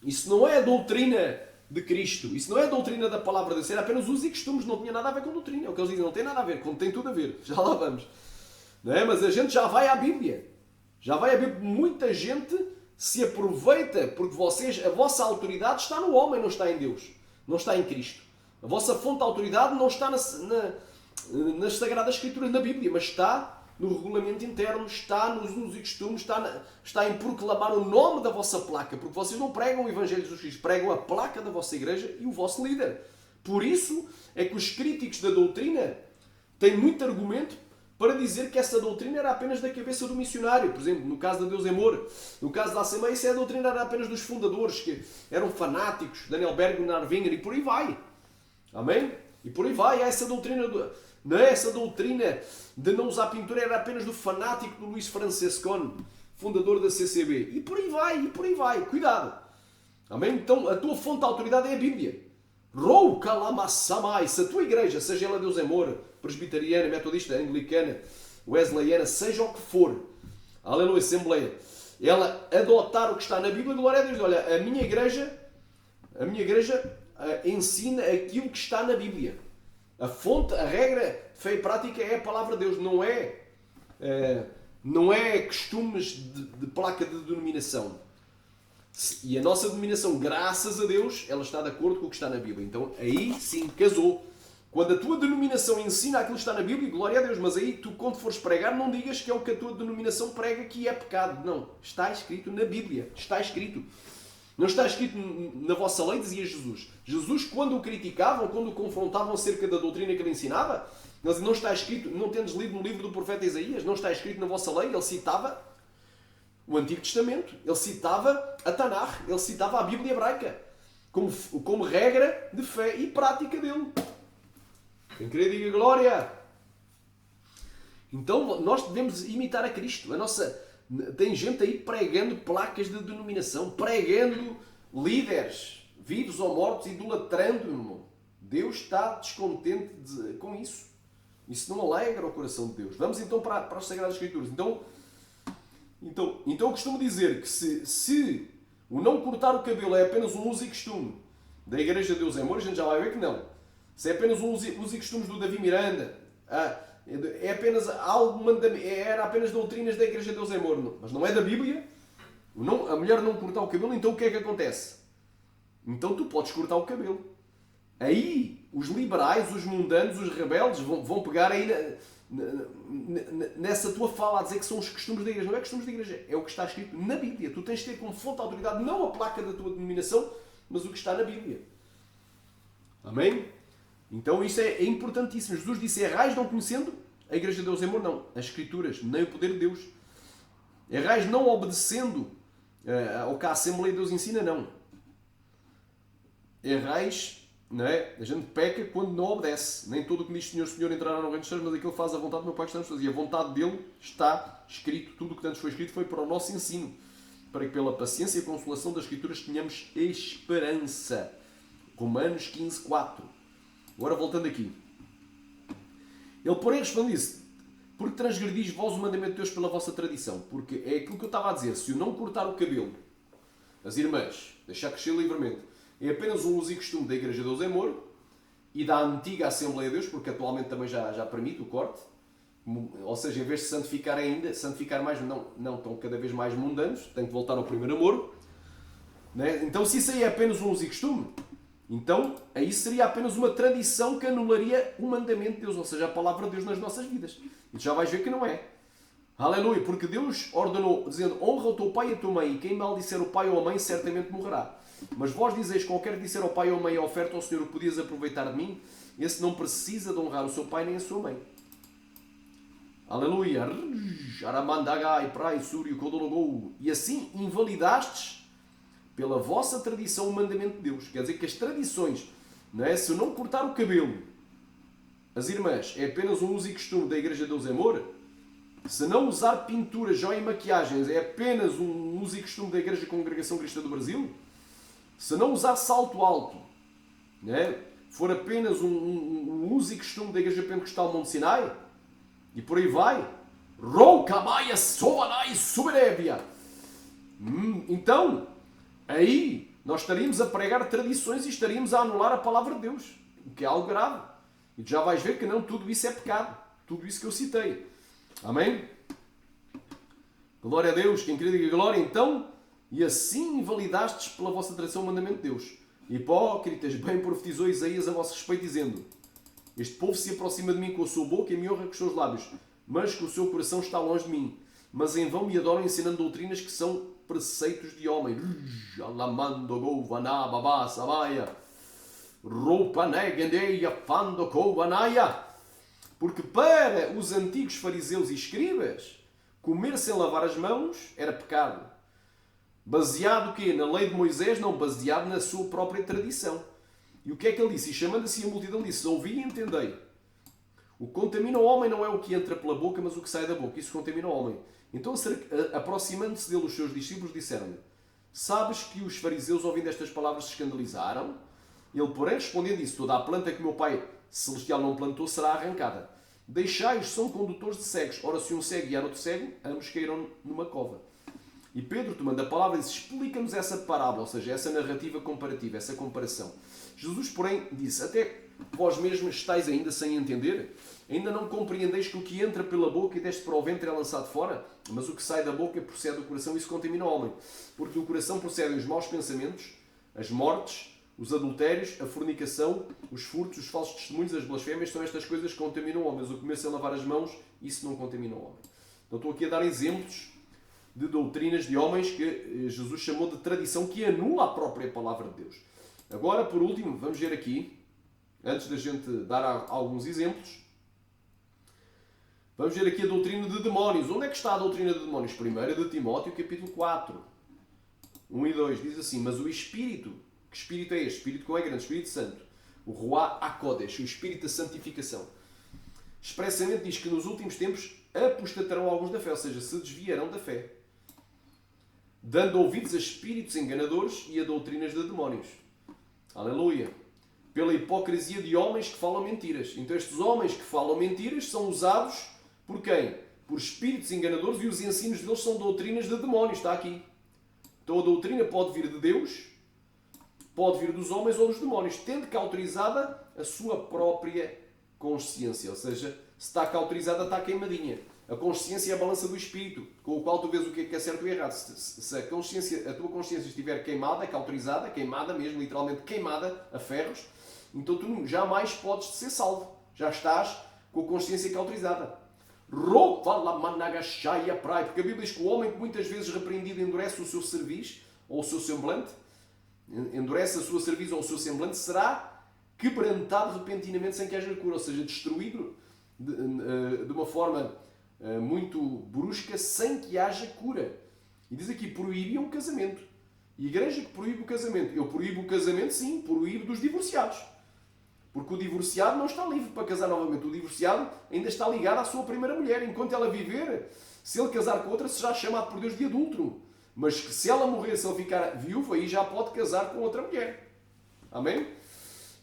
Isso não é a doutrina de Cristo. Isso não é a doutrina da palavra de Deus. Era apenas usos e costumes. Não tinha nada a ver com doutrina. É o que eles dizem. Não tem nada a ver. Como tem tudo a ver. Já lá vamos. Não é? Mas a gente já vai à Bíblia. Já vai à Bíblia. Muita gente se aproveita porque a vossa autoridade está no homem, não está em Deus. Não está em Cristo. A vossa fonte de autoridade não está nas Sagradas Escrituras, na Bíblia, mas está no regulamento interno, está nos usos e costumes, está em proclamar o nome da vossa placa, porque vocês não pregam o Evangelho de Jesus Cristo, pregam a placa da vossa igreja e o vosso líder. Por isso é que os críticos da doutrina têm muito argumento para dizer que essa doutrina era apenas da cabeça do missionário. Por exemplo, no caso da Deus Amor, no caso da Assembleia, isso é a doutrina era apenas dos fundadores, que eram fanáticos, Daniel Berg, Gunnar Winger, e por aí vai. Amém? E por aí vai. Essa doutrina não é essa doutrina de não usar pintura, era apenas do fanático do Luís Francescone, fundador da CCB. E por aí vai, e por aí vai. Cuidado. Amém? Então a tua fonte de autoridade é a Bíblia. Rou Kalamassamai. Se a tua igreja, seja ela Deus Amor, presbiteriana, metodista, anglicana, wesleyana, seja o que for, aleluia, Assembleia, ela adotar o que está na Bíblia, glória a Deus. Olha, a minha igreja ensina aquilo que está na Bíblia. A fonte, a regra de fé e prática é a palavra de Deus, não é costumes de placa de denominação. E a nossa denominação, graças a Deus, ela está de acordo com o que está na Bíblia. Então aí sim casou. Quando a tua denominação ensina aquilo que está na Bíblia, glória a Deus, mas aí tu, quando fores pregar, não digas que é o que a tua denominação prega que é pecado. Não, está escrito na Bíblia, está escrito. Não está escrito na vossa lei, dizia Jesus. Jesus, quando o criticavam, quando o confrontavam acerca da doutrina que ele ensinava, ele dizia: não está escrito, não tendes lido no livro do profeta Isaías, não está escrito na vossa lei. Ele citava o Antigo Testamento, ele citava a Tanakh, ele citava a Bíblia hebraica, como regra de fé e prática dele. Quem crê, diga glória. Então, nós devemos imitar a Cristo. Tem gente aí pregando placas de denominação, pregando líderes, vivos ou mortos, idolatrando, irmão. Deus está descontente com isso. Isso não alegra o coração de Deus. Vamos então para as Sagradas Escrituras. Então, Então eu costumo dizer que se o não cortar o cabelo é apenas um uso e costume da Igreja de Deus em Amor, a gente já vai ver que não. Se é apenas um uso e costumes do Davi Miranda, é apenas algo mandamento, era apenas doutrinas da Igreja de Deus em Amor, mas não é da Bíblia. A mulher não cortar o cabelo, então o que é que acontece? Então tu podes cortar o cabelo. Aí os liberais, os mundanos, os rebeldes vão pegar aí nessa tua fala a dizer que são os costumes da igreja. Não é costumes da igreja, é o que está escrito na Bíblia. Tu tens de ter como fonte de autoridade não a placa da tua denominação, mas o que está na Bíblia. Amém? Então isso é importantíssimo. Jesus disse: errais não conhecendo a Igreja de Deus em Amor, não. As Escrituras, nem o poder de Deus. Errais não obedecendo ao que a Assembleia de Deus ensina, não. Errais, não é? A gente peca quando não obedece. Nem todo o que diz Senhor, Senhor entrará no reino dos céus, mas aquele que faz a vontade do meu Pai que está nos céus. E a vontade dele está escrito. Tudo o que antes foi escrito foi para o nosso ensino. Para que pela paciência e consolação das Escrituras tenhamos esperança. Romanos 15, 4. Agora voltando aqui. Ele, porém, responde-se: porque transgredis vós o mandamento de Deus pela vossa tradição. Porque é aquilo que eu estava a dizer. Se eu não cortar o cabelo, as irmãs, deixar crescer livremente, é apenas um uso e costume da Igreja de Deus em Amor e da antiga Assembleia de Deus, porque atualmente também já permite o corte. Ou seja, em vez de santificar mais, não estão cada vez mais mundanos, tem que voltar ao primeiro amor. Né? Então, se isso aí é apenas um uso e costume, então aí seria apenas uma tradição que anularia o mandamento de Deus, ou seja, a palavra de Deus nas nossas vidas. E tu já vais ver que não é. Aleluia, porque Deus ordenou, dizendo: honra o teu pai e a tua mãe, e quem maldisser o pai ou a mãe certamente morrerá. Mas vós dizeis: qualquer que disser ao pai ou à mãe a oferta ao Senhor o podias aproveitar de mim, esse não precisa de honrar o seu pai nem a sua mãe. Aleluia. E assim invalidastes pela vossa tradição o mandamento de Deus. Quer dizer que as tradições, não é? Se eu não cortar o cabelo, as irmãs, é apenas um uso e costume da Igreja de Deus em Amor. Se não usar pintura, joia e maquiagens, é apenas um uso e costume da Igreja Congregação Cristã do Brasil. Se não usar salto alto, né, for apenas um uso e costume da Igreja Pentecostal Monte Sinai, e por aí vai. Roucamaia Sovanai Suberébia. Então, aí nós estaríamos a pregar tradições e estaríamos a anular a palavra de Deus, o que é algo grave. E tu já vais ver que não tudo isso é pecado. Tudo isso que eu citei. Amém? Glória a Deus. Quem queria diga glória, então. E assim invalidastes pela vossa tradição o mandamento de Deus. Hipócritas, bem profetizou Isaías a vosso respeito, dizendo: este povo se aproxima de mim com a sua boca e me honra com os seus lábios, mas que o seu coração está longe de mim. Mas em vão me adoram ensinando doutrinas que são preceitos de homem. Porque para os antigos fariseus e escribas, comer sem lavar as mãos era pecado. Baseado o quê? Na lei de Moisés? Não, baseado na sua própria tradição. E o que é que ele disse? E chamando-se a multidão disse: ouvi e entendei. O que contamina o homem não é o que entra pela boca, mas o que sai da boca. Isso contamina o homem. Então, aproximando-se dele, os seus discípulos disseram-lhe: sabes que os fariseus, ouvindo estas palavras, se escandalizaram? Ele, porém, respondendo, disse: toda a planta que meu Pai Celestial não plantou será arrancada. Deixai-os, são condutores de cegos. Ora, se um cego guiar outro cego, ambos cairão numa cova. E Pedro, tomando a palavra, disse: explica-nos essa parábola, ou seja, essa narrativa comparativa, essa comparação. Jesus, porém, disse: até vós mesmos estáis ainda sem entender? Ainda não compreendeis que o que entra pela boca e desce para o ventre é lançado fora? Mas o que sai da boca procede do coração, e isso contamina o homem. Porque do coração procedem os maus pensamentos, as mortes, os adultérios, a fornicação, os furtos, os falsos testemunhos, as blasfémias. São estas coisas que contaminam o homem. Mas o comer sem lavar as mãos, isso não contamina o homem. Então estou aqui a dar exemplos de doutrinas de homens que Jesus chamou de tradição, que anula a própria palavra de Deus. Agora, por último, vamos ver aqui, antes da gente dar alguns exemplos, vamos ver aqui a doutrina de demónios. Onde é que está a doutrina de demónios? 1 de Timóteo, capítulo 4, 1 e 2, diz assim: mas o Espírito, que Espírito é este? Espírito qual é grande? Espírito Santo. O Ruach HaKodesh, o Espírito da Santificação. Expressamente diz que nos últimos tempos apostatarão alguns da fé, ou seja, se desviarão da fé, dando ouvidos a espíritos enganadores e a doutrinas de demónios. Aleluia! Pela hipocrisia de homens que falam mentiras. Então estes homens que falam mentiras são usados por quem? por espíritos enganadores e os ensinos deles são doutrinas de demónios. Está aqui. Então a doutrina pode vir de Deus, pode vir dos homens ou dos demónios, tendo cauterizada a sua própria consciência. Ou seja, se está cauterizada, está queimadinha. A consciência é a balança do espírito, com o qual tu vês o que é certo e errado. Se a tua consciência estiver queimada, cauterizada, queimada mesmo, literalmente queimada a ferros, então tu jamais podes ser salvo. Já estás com a consciência cauterizada. Porque a Bíblia diz que o homem que muitas vezes repreendido endurece o seu cerviz, ou o seu semblante, endurece a sua cerviz ou o seu semblante, será quebrantado repentinamente sem que haja cura, ou seja, destruído de uma forma muito brusca, sem que haja cura. E diz aqui, proibiam o casamento. E a igreja que proíbe o casamento. Eu proíbo o casamento, sim, proíbo dos divorciados. Porque o divorciado não está livre para casar novamente. O divorciado ainda está ligado à sua primeira mulher. Enquanto ela viver, se ele casar com outra, será chamado por Deus de adúltero. Mas se ela morrer, se ele ficar viúvo, aí já pode casar com outra mulher. Amém?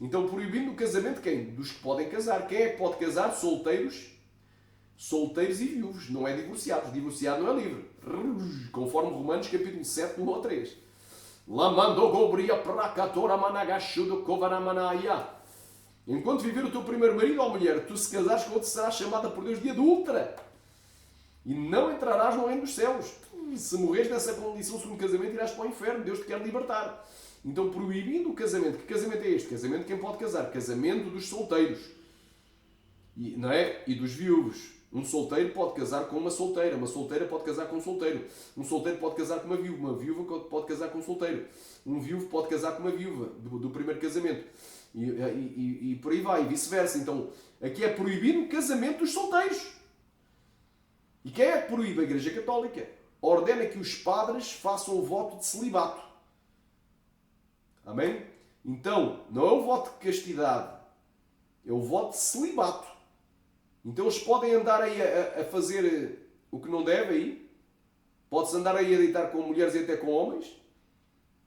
Então, proibindo o casamento quem? Dos que podem casar. Quem é que pode casar? Solteiros e viúvos. Não é divorciados. Divorciado não é livre. Conforme Romanos capítulo 7, 1 ou 3. Enquanto viver o teu primeiro marido ou mulher, tu se casares com outro, serás chamada por Deus de adúltera. E não entrarás no reino dos céus. Se morres nessa condição segundo casamento, irás para o inferno. Deus te quer libertar. Então, proibindo o casamento. Que casamento é este? Casamento de quem pode casar. Casamento dos solteiros. Não é? E dos viúvos. Um solteiro pode casar com uma solteira pode casar com um solteiro pode casar com uma viúva pode casar com um solteiro, um viúvo pode casar com uma viúva do primeiro casamento, e por aí vai, e vice-versa. Então, aqui é proibido o casamento dos solteiros. E quem é que proíbe? A Igreja Católica ordena que os padres façam o voto de celibato. Amém? Então, não é o voto de castidade, é o voto de celibato. Então eles podem andar aí a fazer o que não deve aí. Pode-se andar aí a deitar com mulheres e até com homens.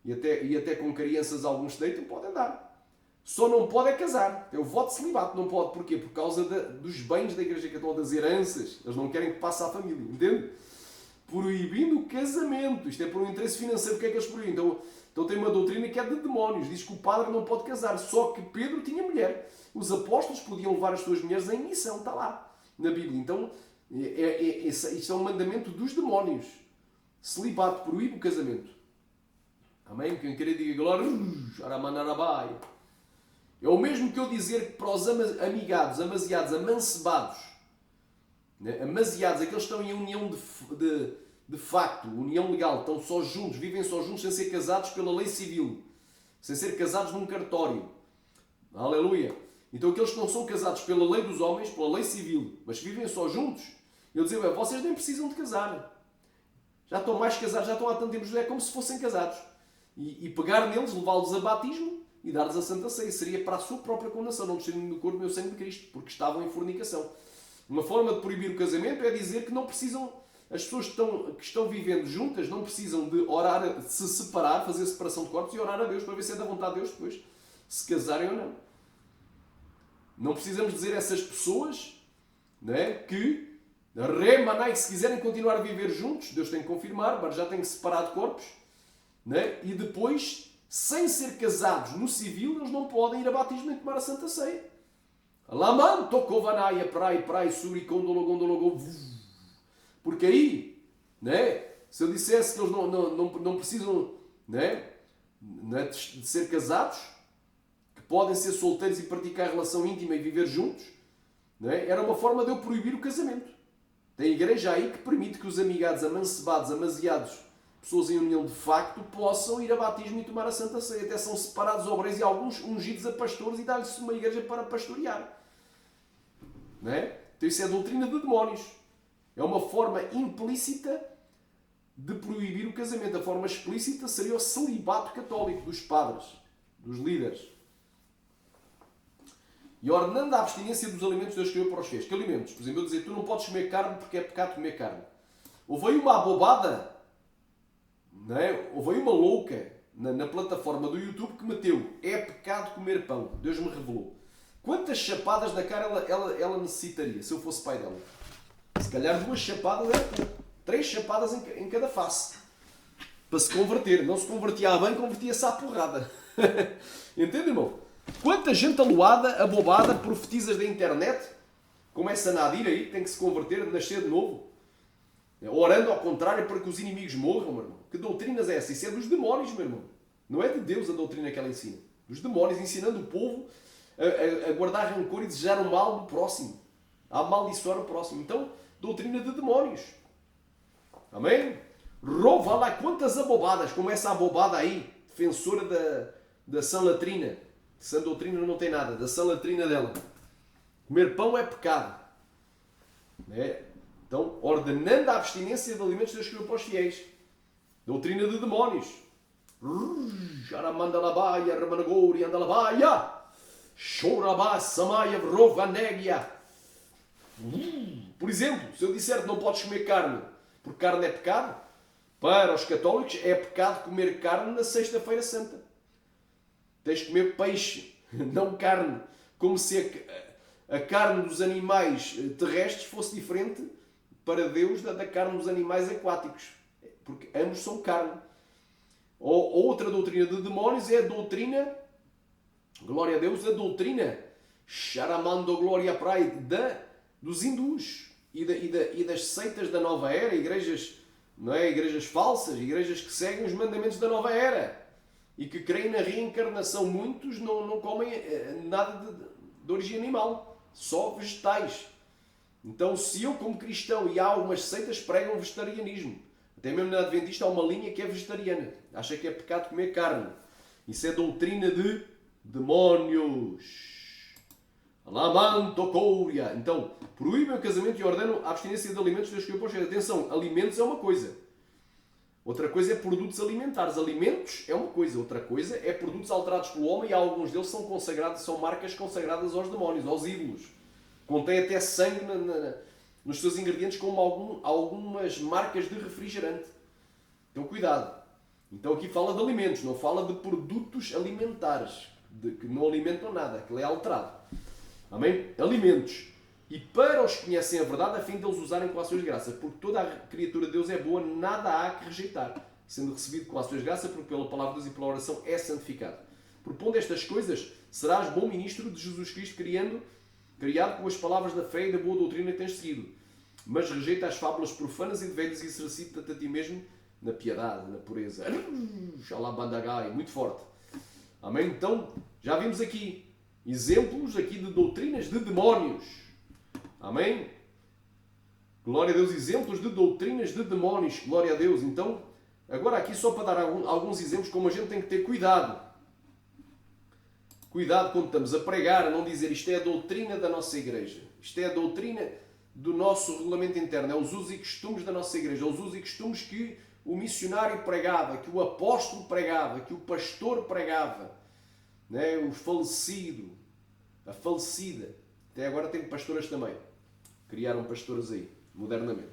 E até com crianças alguns se deitam, pode andar. Só não pode é casar. É o voto de celibato. Não pode. Porquê? Por causa dos bens da Igreja Católica, das heranças. Eles não querem que passe à família. Entende? Proibindo o casamento. Isto é por um interesse financeiro. O que é que eles proíbem? Então tem uma doutrina que é de demónios. Diz que o padre não pode casar. Só que Pedro tinha mulher. Os apóstolos podiam levar as suas mulheres em missão. Está lá na Bíblia. Então, isto é um mandamento dos demónios. Celibato proíbe o casamento. Amém? Quem querer diga glória. É o mesmo que eu dizer que para os amigados, amasiados, amancebados, né? Amasiados, aqueles que estão em união de facto, união legal, estão só juntos, vivem só juntos sem ser casados pela lei civil, sem ser casados num cartório. Aleluia! Então aqueles que não são casados pela lei dos homens, pela lei civil, mas vivem só juntos, eu dizia, vocês nem precisam de casar. Já estão mais casados, já estão há tanto tempo, é como se fossem casados. E pegar neles, levá-los a batismo e dar-lhes a Santa Ceia. Seria para a sua própria condenação, não descendem do corpo e meu sangue de Cristo, porque estavam em fornicação. Uma forma de proibir o casamento é dizer que não precisam, as pessoas que estão vivendo juntas não precisam de orar, de se separar, fazer separação de corpos e orar a Deus para ver se é da vontade de Deus depois se casarem ou não. Não precisamos dizer a essas pessoas, né, que se quiserem continuar a viver juntos, Deus tem que confirmar, mas já tem que separar de corpos, né, e depois, sem ser casados no civil, eles não podem ir a batismo nem tomar a Santa Ceia. Porque aí, né, se eu dissesse que eles não precisam, né, de ser casados, que podem ser solteiros e praticar relação íntima e viver juntos, né, era uma forma de eu proibir o casamento. Tem igreja aí que permite que os amigados, amancebados, amasiados, pessoas em união de facto, possam ir a batismo e tomar a Santa Ceia. Até são separados obreiros e alguns ungidos a pastores e dar-lhes uma igreja para pastorear. Não é? Então isso é a doutrina de demónios. É uma forma implícita de proibir o casamento. A forma explícita seria o celibato católico dos padres, dos líderes. E ordenando a abstinência dos alimentos que Deus criou para os fez. Que alimentos? Por exemplo, eu dizer, tu não podes comer carne porque é pecado comer carne. Houve aí uma abobada, não é? Houve aí uma louca na plataforma do YouTube que meteu, é pecado comer pão. Deus me revelou. Quantas chapadas na cara ela necessitaria se eu fosse pai dela? Se calhar 2 chapadas era pouco. 3 chapadas em cada face. Para se converter. Não se convertia a bem, convertia-se à porrada. Entende, irmão? Quanta gente aloada, abobada, profetizas da internet, como essa Nadir aí, que tem que se converter, nascer de novo, orando ao contrário para que os inimigos morram, meu irmão. Que doutrinas é essa? Isso é dos demónios, meu irmão. Não é de Deus a doutrina que ela ensina. Dos demónios, ensinando o povo a guardar rancor e desejar o mal do próximo. A amaldiçoar o próximo. Então, doutrina de demónios. Amém? Vá lá quantas abobadas, como essa abobada aí, defensora da sã latrina. Sã doutrina não tem nada, da sã latrina dela. Comer pão é pecado. É? Então, ordenando a abstinência de alimentos, Deus criou para os fiéis. Doutrina de demónios. Jaramandalabaia, Ramanagori, Andalabaia, Chorabá, Samaia, Vrovanégia. Por exemplo, se eu disser que não podes comer carne, porque carne é pecado, para os católicos é pecado comer carne na Sexta-feira Santa. Tens de comer peixe, não carne. Como se a carne dos animais terrestres fosse diferente para Deus da carne dos animais aquáticos. Porque ambos são carne. Ou outra doutrina de demónios é a doutrina, glória a Deus, a doutrina Charamando Glória Pride dos hindus e das seitas da nova era, igrejas, não é? Igrejas falsas, igrejas que seguem os mandamentos da nova era e que creem na reencarnação. Muitos não comem nada de origem animal, só vegetais. Então, se eu, como cristão, e há algumas seitas pregam vegetarianismo, até mesmo na Adventista há uma linha que é vegetariana, acha que é pecado comer carne. Isso é doutrina de demónios. Alamantocouria. Então, proíbem o casamento e ordenam a abstinência de alimentos Deus criou para os fiéis. Atenção, alimentos é uma coisa. Outra coisa é produtos alimentares. Alimentos é uma coisa. Outra coisa é produtos alterados pelo homem e alguns deles são consagrados, são marcas consagradas aos demónios, aos ídolos. Contém até sangue nos seus ingredientes, como algumas marcas de refrigerante. Então, cuidado. Então, aqui fala de alimentos, não fala de produtos alimentares, que não alimentam nada, aquilo é alterado. Amém? Alimentos. E para os que conhecem a verdade, a fim de eles usarem com ações de graça. Porque toda a criatura de Deus é boa, nada há que rejeitar. Sendo recebido com ações de graça, porque pela palavra de Deus e pela oração é santificado. Propondo estas coisas, serás bom ministro de Jesus Cristo, criado com as palavras da fé e da boa doutrina que tens seguido. Mas rejeita as fábulas profanas e de velhos e exercita-te a ti mesmo na piedade, na pureza. Xalabandagai, muito forte. Amém? Então, já vimos aqui exemplos aqui de doutrinas de demónios. Amém? Glória a Deus, exemplos de doutrinas de demónios. Glória a Deus. Então, agora aqui só para dar alguns exemplos como a gente tem que ter cuidado. Cuidado quando estamos a pregar, a não dizer isto é a doutrina da nossa igreja. Isto é a doutrina do nosso regulamento interno. É os usos e costumes da nossa igreja. É os usos e costumes que o missionário pregava, que o apóstolo pregava, que o pastor pregava. Né? O falecido, a falecida. Até agora tem pastoras também. Criaram pastoras aí, modernamente.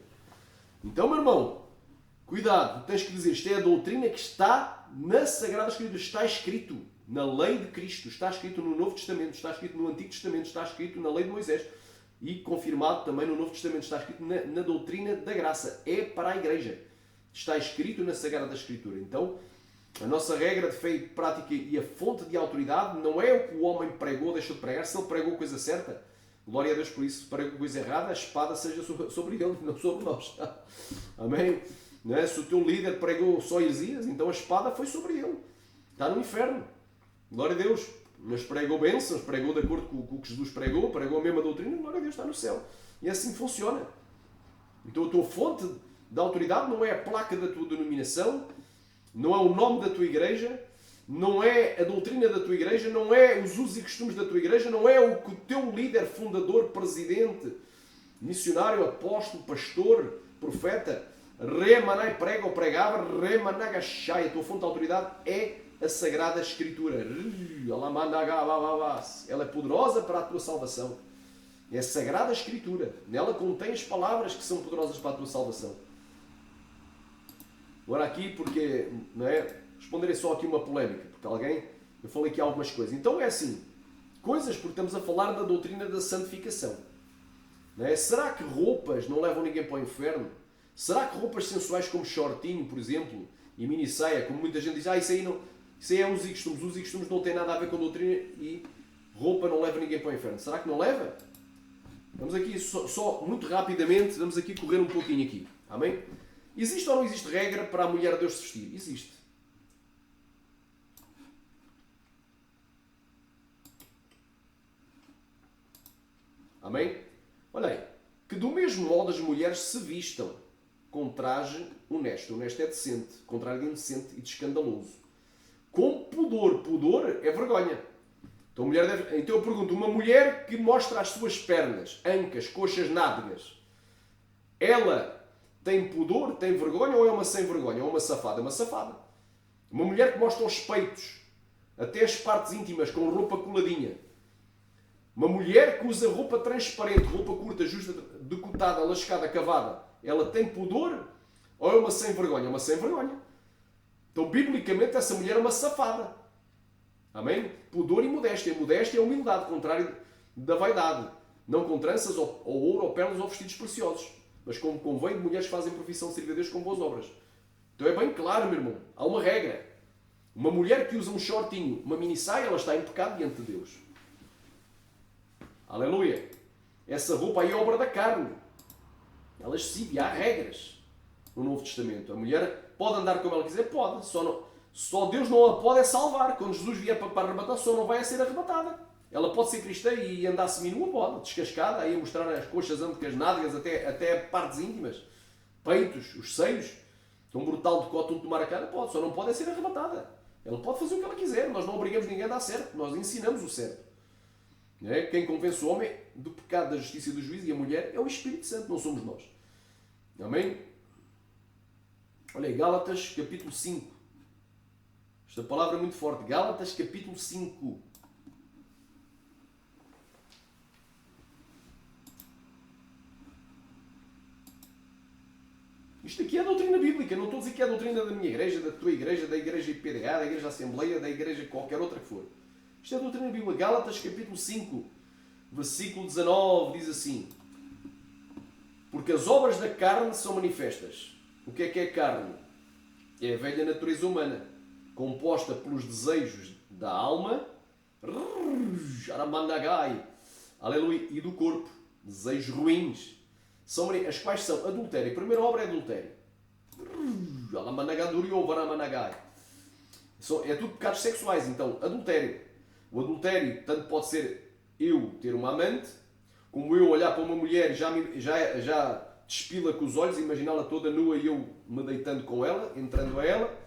Então, meu irmão, cuidado. Tens que dizer, isto é a doutrina que está na Sagrada Escritura. Está escrito na lei de Cristo, está escrito no Novo Testamento, está escrito no Antigo Testamento, está escrito na lei de Moisés e confirmado também no Novo Testamento, está escrito na doutrina da graça. É para a igreja. Está escrito na Sagrada Escritura. Então, a nossa regra de fé e prática e a fonte de autoridade não é o que o homem pregou, deixou de pregar. Se ele pregou a coisa certa, glória a Deus por isso. Se pregou a coisa errada, a espada seja sobre ele, não sobre nós. Amém? Não é? Se o teu líder pregou só heresias, então a espada foi sobre ele. Está no inferno. Glória a Deus. Mas pregou bênçãos, pregou de acordo com o que Jesus pregou a mesma doutrina, glória a Deus, está no céu. E assim funciona. Então a tua fonte de autoridade não é a placa da tua denominação, não é o nome da tua igreja, não é a doutrina da tua igreja, não é os usos e costumes da tua igreja, não é o que o teu líder, fundador, presidente, missionário, apóstolo, pastor, profeta, remanai prega ou pregava, remanagachai. A tua fonte de autoridade é a Sagrada Escritura. Ela é poderosa para a tua salvação. É a Sagrada Escritura. Nela contém as palavras que são poderosas para a tua salvação. Agora aqui, porque não é, responderei só aqui uma polémica, porque eu falei aqui algumas coisas. Então é assim, coisas porque estamos a falar da doutrina da santificação. Não é? Será que roupas não levam ninguém para o inferno? Será que roupas sensuais como shortinho, por exemplo, e mini saia, como muita gente diz, isso aí, não, isso aí é usos e costumes. Usos e costumes não têm nada a ver com doutrina e roupa não leva ninguém para o inferno. Será que não leva? Vamos aqui, só muito rapidamente, vamos aqui correr um pouquinho aqui. Amém? Existe ou não existe regra para a mulher de Deus se vestir? Existe. Amém? Olha aí. Que do mesmo modo as mulheres se vistam com traje honesto. Honesto é decente. Contrário de indecente e de escandaloso. Com pudor. Pudor é vergonha. Então eu pergunto, uma mulher que mostra as suas pernas, ancas, coxas, nádegas, ela tem pudor, tem vergonha ou é uma sem vergonha? Ou uma safada? É uma safada. Uma mulher que mostra os peitos, até as partes íntimas, com roupa coladinha. Uma mulher que usa roupa transparente, roupa curta, justa, decotada, lascada, cavada, ela tem pudor ou é uma sem vergonha? É uma sem vergonha. Então, biblicamente, essa mulher é uma safada. Amém? Pudor e modéstia. Modéstia é humildade, contrário da vaidade. Não com tranças, ou ouro, ou perlas, ou vestidos preciosos. Mas como convém de mulheres que fazem profissão de servir a Deus com boas obras. Então é bem claro, meu irmão. Há uma regra. Uma mulher que usa um shortinho, uma mini saia, ela está em pecado diante de Deus. Aleluia. Essa roupa aí é obra da carne. Ela é excessiva. Há regras no Novo Testamento. A mulher pode andar como ela quiser? Pode. Só Deus não a pode é salvar. Quando Jesus vier para arrebatar, só não vai a ser arrebatada. Ela pode ser cristã e andar seminua, pode. Descascada, aí a mostrar as coxas, as nádegas, até partes íntimas. Peitos, os seios. Tão brutal de coto, tomar a cara, pode. Só não pode é ser arrebatada. Ela pode fazer o que ela quiser. Nós não obrigamos ninguém a dar certo. Nós ensinamos o certo. Quem convence o homem do pecado, da justiça e do juízo e a mulher é o Espírito Santo, não somos nós. Amém? Olha aí, Gálatas capítulo 5. Esta palavra é muito forte. Gálatas capítulo 5. Isto aqui é a doutrina bíblica. Não estou a dizer que é a doutrina da minha igreja, da tua igreja, da igreja IPDA, da igreja Assembleia, da igreja qualquer outra que for. Isto é a doutrina bíblica. Gálatas capítulo 5, versículo 19, diz assim: porque as obras da carne são manifestas. O que é a carne? É a velha natureza humana, composta pelos desejos da alma, aleluia, e do corpo, desejos ruins, as quais são adultério. A primeira obra é adultério. É tudo pecados sexuais, então, adultério. O adultério tanto pode ser eu ter uma amante, como eu olhar para uma mulher e já despila com os olhos, imaginá-la toda nua e eu me deitando com ela, entrando a ela,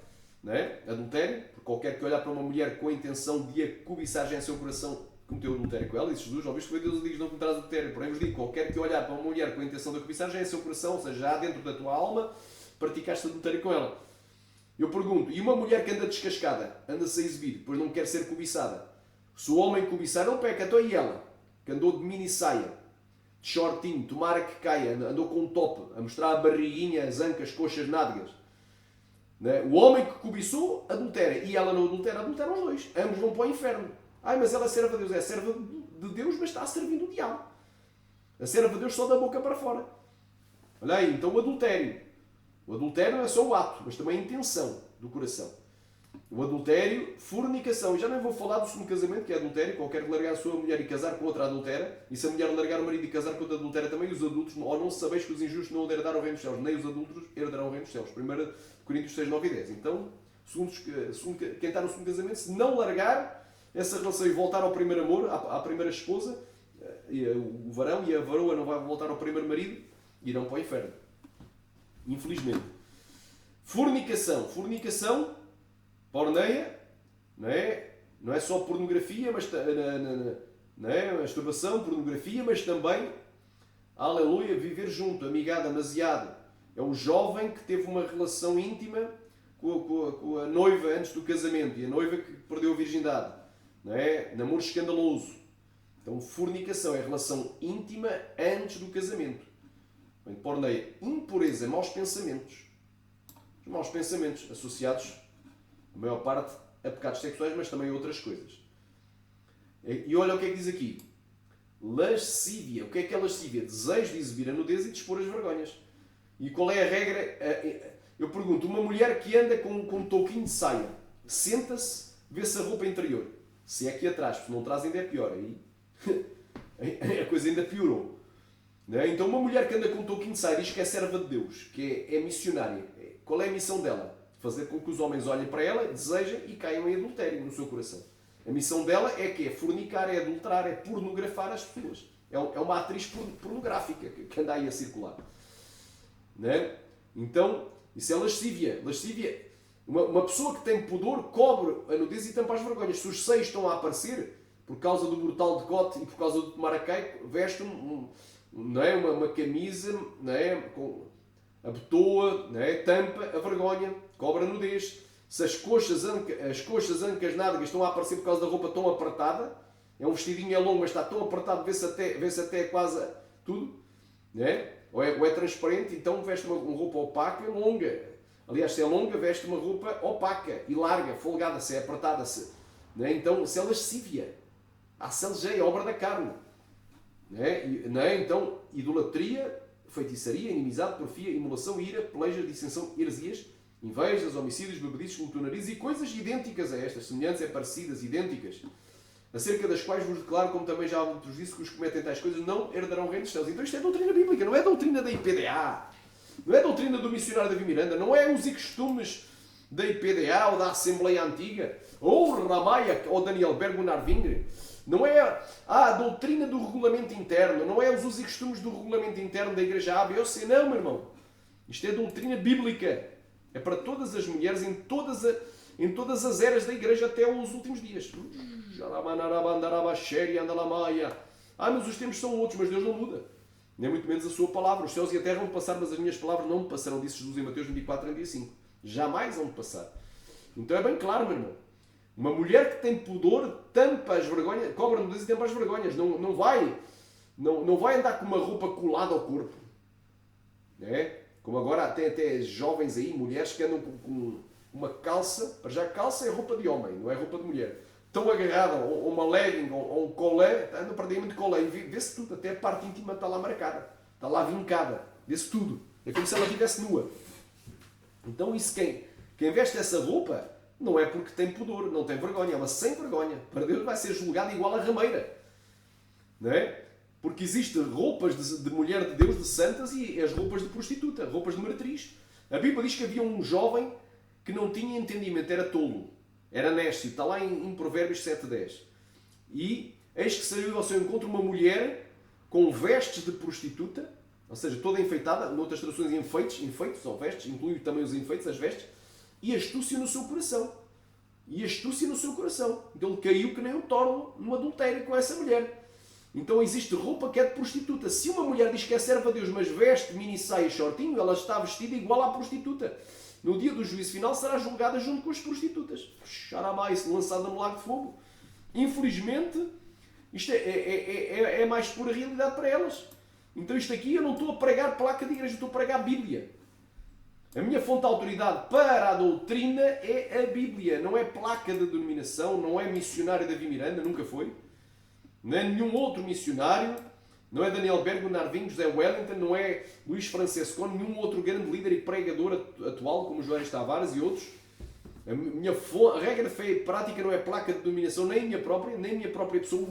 não é? Adultério, porque qualquer que olhar para uma mulher com a intenção de a cobiçar já em seu coração, cometeu adultério com ela, e Jesus, ó, visto que Deus diz, não cometerás adultério, porém vos digo, qualquer que olhar para uma mulher com a intenção de a cobiçar já em seu coração, ou seja, já dentro da tua alma, praticaste adultério com ela. Eu pergunto, e uma mulher que anda descascada, anda-se a exibir, pois não quer ser cobiçada? Se o homem cobiçar, não peca. Então e ela, que andou de mini saia, de shortinho, tomara que caia, andou com um top, a mostrar a barriguinha, as ancas, coxas, nádegas. Né? O homem que cobiçou, adultera. E ela não adultera, adulteram os dois. Ambos vão para o inferno. Mas ela é serva de Deus. É serva de Deus, mas está servindo o diabo. A serva de Deus só da boca para fora. Olha aí, então o adultério. O adultério não é só o ato, mas também a intenção do coração. O adultério, fornicação. E já nem vou falar do segundo casamento, que é adultério. Qualquer que largar a sua mulher e casar com outra adultera. E se a mulher largar o marido e casar com outra adultera também, os adultos, ou não sabeis que os injustos não herdarão o reino dos céus, nem os adultos herdarão o reino dos céus. 1 Coríntios 6, 9 e 10. Então, quem está no segundo casamento, se não largar essa relação e voltar ao primeiro amor, à primeira esposa, o varão e a varoa não vai voltar ao primeiro marido, irão para o inferno. Infelizmente. Fornicação, porneia, não é só pornografia, mas não é? Masturbação, pornografia, mas também, aleluia, viver junto, amigado, amaziado. É o jovem que teve uma relação íntima com a noiva antes do casamento e a noiva que perdeu a virgindade. Não é? Namoro escandaloso. Então, fornicação é relação íntima antes do casamento. Porneia, impureza, maus pensamentos. Os maus pensamentos associados, a maior parte, a pecados sexuais, mas também a outras coisas. E olha o que é que diz aqui. Lascívia. O que é lascívia? Desejo de exibir a nudez e de expor as vergonhas. E qual é a regra? Eu pergunto, uma mulher que anda com um touquinho de saia, senta-se, vê-se a roupa interior. Se é aqui atrás, se não traz ainda é pior. Aí a coisa ainda piorou. Não é? Então uma mulher que anda com um touquinho de saia diz que é serva de Deus, que é missionária. Qual é a missão dela? Fazer com que os homens olhem para ela, desejem e caiam em adultério no seu coração. A missão dela é que é fornicar, é adulterar, é pornografar as pessoas. É uma atriz pornográfica que anda aí a circular. Não é? Então, isso é lascívia. Lascívia. Uma pessoa que tem pudor cobre a nudez e tampa as vergonhas. Se os seios estão a aparecer, por causa do brutal decote e por causa do tomar a caico, veste não é? uma camisa, não é? Com abotoa, não é? Tampa a vergonha, cobre a nudez. Se as coxas, ancas, nádegas estão a aparecer por causa da roupa tão apertada, é um vestidinho longo, mas está tão apertado, vê-se até quase tudo, não é? Ou é transparente, então veste uma roupa opaca e longa. Aliás, se é longa, veste uma roupa opaca e larga, folgada, se é apertada. Não é? Então, se é lascívia, há selgeia, obra da carne. Não é? Então, idolatria, feitiçaria, inimizade, porfia, imolação, ira, peleja, dissensão, heresias, invejas, homicídios, bebedices, glutonarias e coisas idênticas a estas, semelhantes, parecidas, idênticas, acerca das quais vos declaro, como também já vos disse, que os que cometem tais coisas não herdarão o reino dos céus. Então isto é doutrina bíblica, não é doutrina da IPDA, não é doutrina do missionário Davi Miranda, não é os e costumes da IPDA ou da Assembleia Antiga, ou Ramaia ou Daniel Berg Narvingre. Não é a doutrina do regulamento interno, não é os usos e costumes do regulamento interno da Igreja A, B ou C, não, meu irmão. Isto é doutrina bíblica. É para todas as mulheres, em todas as eras da Igreja, até os últimos dias. Mas os tempos são outros, mas Deus não muda. Nem muito menos a sua palavra. Os céus e a terra vão passar, mas as minhas palavras não me passarão, disse Jesus em Mateus 24:35. Jamais vão passar. Então é bem claro, meu irmão. Uma mulher que tem pudor tampa as vergonhas, cobre a nudez e tampa as vergonhas. Não vai andar com uma roupa colada ao corpo. É? Como agora tem até jovens aí, mulheres que andam com uma calça. Para já calça é roupa de homem, não é roupa de mulher. Tão agarrada, ou uma legging, ou um colé, andam praticamente de colé. E vê-se tudo, até a parte íntima está lá marcada. Está lá vincada. Vê-se tudo. É como se ela estivesse nua. Então isso quem veste essa roupa não é porque tem pudor, não tem vergonha, é uma sem vergonha. Para Deus vai ser julgado igual a rameira. Não é? Porque existem roupas de mulher de Deus, de santas, e as roupas de prostituta, roupas de meretriz. A Bíblia diz que havia um jovem que não tinha entendimento, era tolo, era néscio, está lá em Provérbios 7:10. E eis que saiu ao seu encontro uma mulher com vestes de prostituta, ou seja, toda enfeitada, noutras traduções enfeites ou vestes, inclui também os enfeites, as vestes, e astúcia no seu coração. Então ele caiu que nem um toro no adultério com essa mulher. Então existe roupa que é de prostituta. Se uma mulher diz que é serva de Deus, mas veste mini saia e shortinho, ela está vestida igual à prostituta. No dia do juízo final será julgada junto com as prostitutas. Xaramais, lançada no lago de fogo. Infelizmente, isto é mais pura realidade para elas. Então isto aqui eu não estou a pregar placa de igreja, estou a pregar a Bíblia. A minha fonte de autoridade para a doutrina é a Bíblia. Não é placa de denominação, não é missionário Davi Miranda, nunca foi. Não é nenhum outro missionário, não é Daniel Berg, Narving, José Wellington, não é Luís Francesco, nenhum outro grande líder e pregador atual, como João Tavares e outros. A regra de fé e prática não é placa de dominação, nem minha própria pessoa,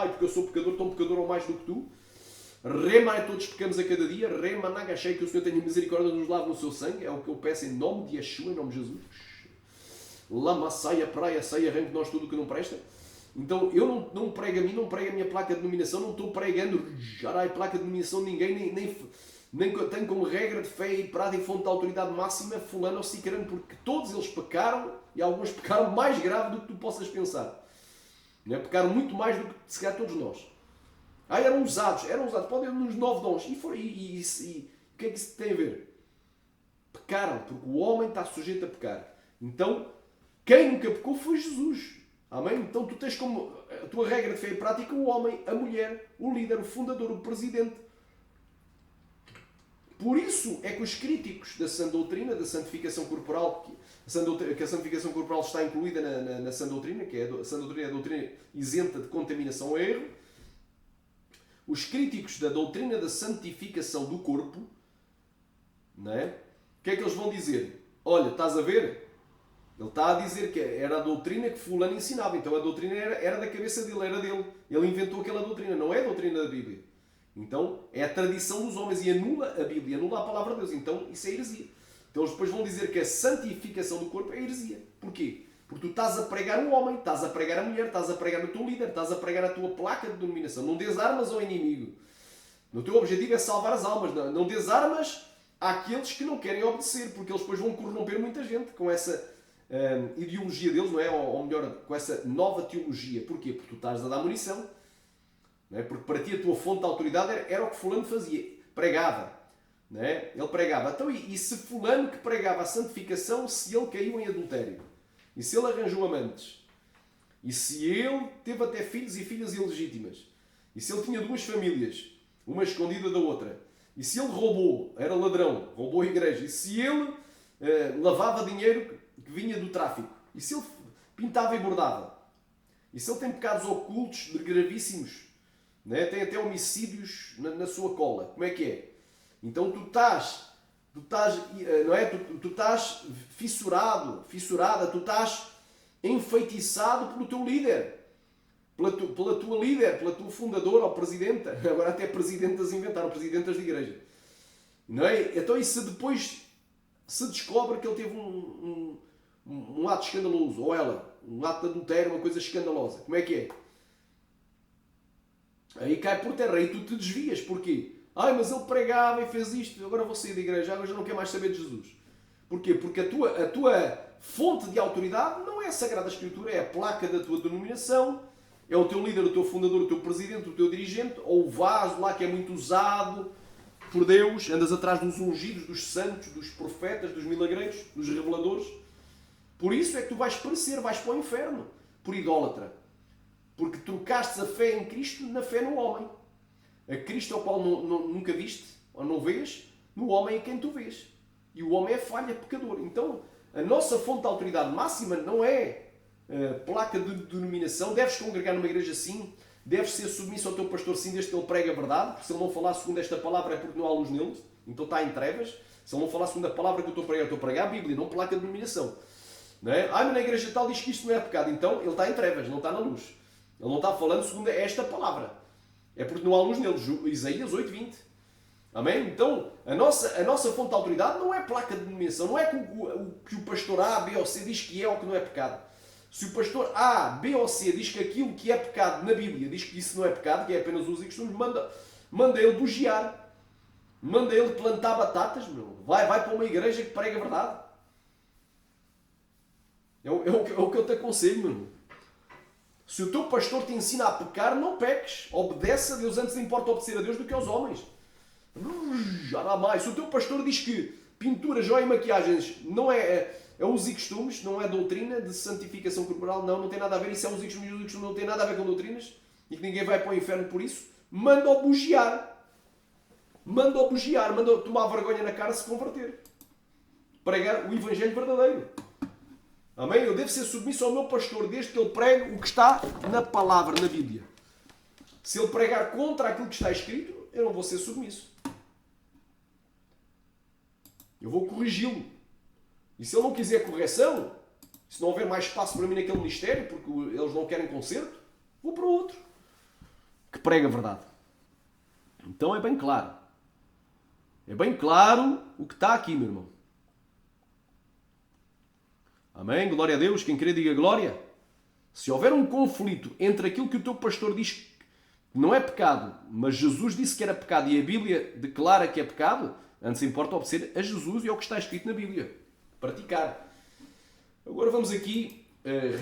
porque eu sou pecador, tão pecador ou mais do que tu. Rema, todos pecamos a cada dia. Rema, nagachei, que o Senhor tenha misericórdia, nos lave no seu sangue. É o que eu peço em nome de Yeshua, em nome de Jesus. Lama, saia, praia, saia, arranque de nós tudo o que não presta. Então eu não prego a mim, não prego a minha placa de denominação, não estou pregando placa de denominação de ninguém, nem tenho como regra de fé e prática e fonte de autoridade máxima fulano ou cicrano, porque todos eles pecaram e alguns pecaram mais grave do que tu possas pensar. Não é? Pecaram muito mais do que se calhar todos nós. Eram usados, podem nos 9 dons. E o que é que isso tem a ver? Pecaram, porque o homem está sujeito a pecar. Então, quem nunca pecou foi Jesus. Amém? Então tu tens como a tua regra de fé e prática o homem, a mulher, o líder, o fundador, o presidente. Por isso é que os críticos da sã doutrina, da santificação corporal, que a santificação corporal está incluída na sã doutrina, que a sã doutrina é a doutrina isenta de contaminação ou erro, os críticos da doutrina da santificação do corpo, não é? O que é que eles vão dizer? Olha, estás a ver? Ele está a dizer que era a doutrina que fulano ensinava. Então a doutrina era da cabeça dele, era dele. Ele inventou aquela doutrina, não é a doutrina da Bíblia. Então é a tradição dos homens e anula a Bíblia, anula a palavra de Deus. Então isso é heresia. Então eles depois vão dizer que a santificação do corpo é heresia. Porquê? Porque tu estás a pregar o homem, estás a pregar a mulher, estás a pregar o teu líder, estás a pregar a tua placa de denominação. Não dês armas ao inimigo. O teu objetivo é salvar as almas. Não dês armas àqueles que não querem obedecer, porque eles depois vão corromper muita gente com essa ideologia deles, não é? Ou melhor, com essa nova teologia. Porquê? Porque tu estás a dar munição. Não é? Porque para ti a tua fonte de autoridade era o que fulano fazia. Pregava. Não é? Ele pregava. Então, e se fulano que pregava a santificação, se ele caiu em adultério? E se ele arranjou amantes? E se ele teve até filhos e filhas ilegítimas? E se ele tinha duas famílias, uma escondida da outra? E se ele roubou, era ladrão, roubou a igreja? E se ele lavava dinheiro que vinha do tráfico? E se ele pintava e bordava? E se ele tem pecados ocultos gravíssimos? Não é? Tem até homicídios na sua cola? Como é que é? Então tu estás não é? Tu estás fissurada, tu estás enfeitiçado pelo teu líder, pela tua líder, pela tua fundadora ou presidenta. Agora até presidentas inventaram, presidentas de igreja. Não é? Então e se depois se descobre que ele teve um ato escandaloso, ou ela, um ato de adultério, uma coisa escandalosa, como é que é? Aí cai por terra, aí tu te desvias. Porquê? Ai, mas ele pregava e fez isto, agora vou sair da igreja, agora já não quero mais saber de Jesus. Porquê? Porque a tua fonte de autoridade não é a Sagrada Escritura, é a placa da tua denominação, é o teu líder, o teu fundador, o teu presidente, o teu dirigente, ou o vaso lá que é muito usado por Deus, andas atrás dos ungidos, dos santos, dos profetas, dos milagreiros, dos reveladores. Por isso é que tu vais perecer, vais para o inferno, por idólatra. Porque trocaste a fé em Cristo na fé no homem. A Cristo ao qual nunca viste, ou não vês, no homem é quem tu vês. E o homem é falha, é pecador. Então, a nossa fonte de autoridade máxima não é placa de denominação. Deves congregar numa igreja sim, deves ser submisso ao teu pastor sim, desde que ele prega a verdade, porque se ele não falar segundo esta palavra é porque não há luz nele, então está em trevas. Se ele não falar segundo a palavra que eu estou a pregar a Bíblia, não placa de denominação. Não é? Mas na igreja tal diz que isto não é pecado, então ele está em trevas, não está na luz. Ele não está falando segundo esta palavra. É porque não há luz nele. Isaías 8:20. Amém? Então, a nossa fonte de autoridade não é placa de denominação. Não é que o pastor A, B ou C diz que é ou que não é pecado. Se o pastor A, B ou C diz que aquilo que é pecado na Bíblia diz que isso não é pecado, que é apenas uso e costumes, manda ele bugiar. Manda ele plantar batatas. Meu. Vai para uma igreja que prega a verdade. É o que eu te aconselho, meu. Se o teu pastor te ensina a pecar, não peques. Obedece a Deus. Antes importa obedecer a Deus do que aos homens. Já dá mais. Se o teu pastor diz que pintura, joia e maquiagens não é uso e costumes, não é doutrina de santificação corporal, não tem nada a ver. Isso é uso e costumes, uso e costumes não tem nada a ver com doutrinas e que ninguém vai para o inferno por isso. Manda-o bugiar. Manda-o bugiar. Manda-o tomar vergonha na cara se converter. Pregar o evangelho verdadeiro. Amém? Eu devo ser submisso ao meu pastor desde que ele pregue o que está na palavra, na Bíblia. Se ele pregar contra aquilo que está escrito, eu não vou ser submisso. Eu vou corrigi-lo. E se ele não quiser correção, se não houver mais espaço para mim naquele ministério, porque eles não querem conserto, vou para outro que prega a verdade. Então é bem claro. É bem claro o que está aqui, meu irmão. Amém? Glória a Deus. Quem crê, diga glória. Se houver um conflito entre aquilo que o teu pastor diz que não é pecado, mas Jesus disse que era pecado e a Bíblia declara que é pecado, antes importa obedecer a Jesus e ao que está escrito na Bíblia. Praticar. Agora vamos aqui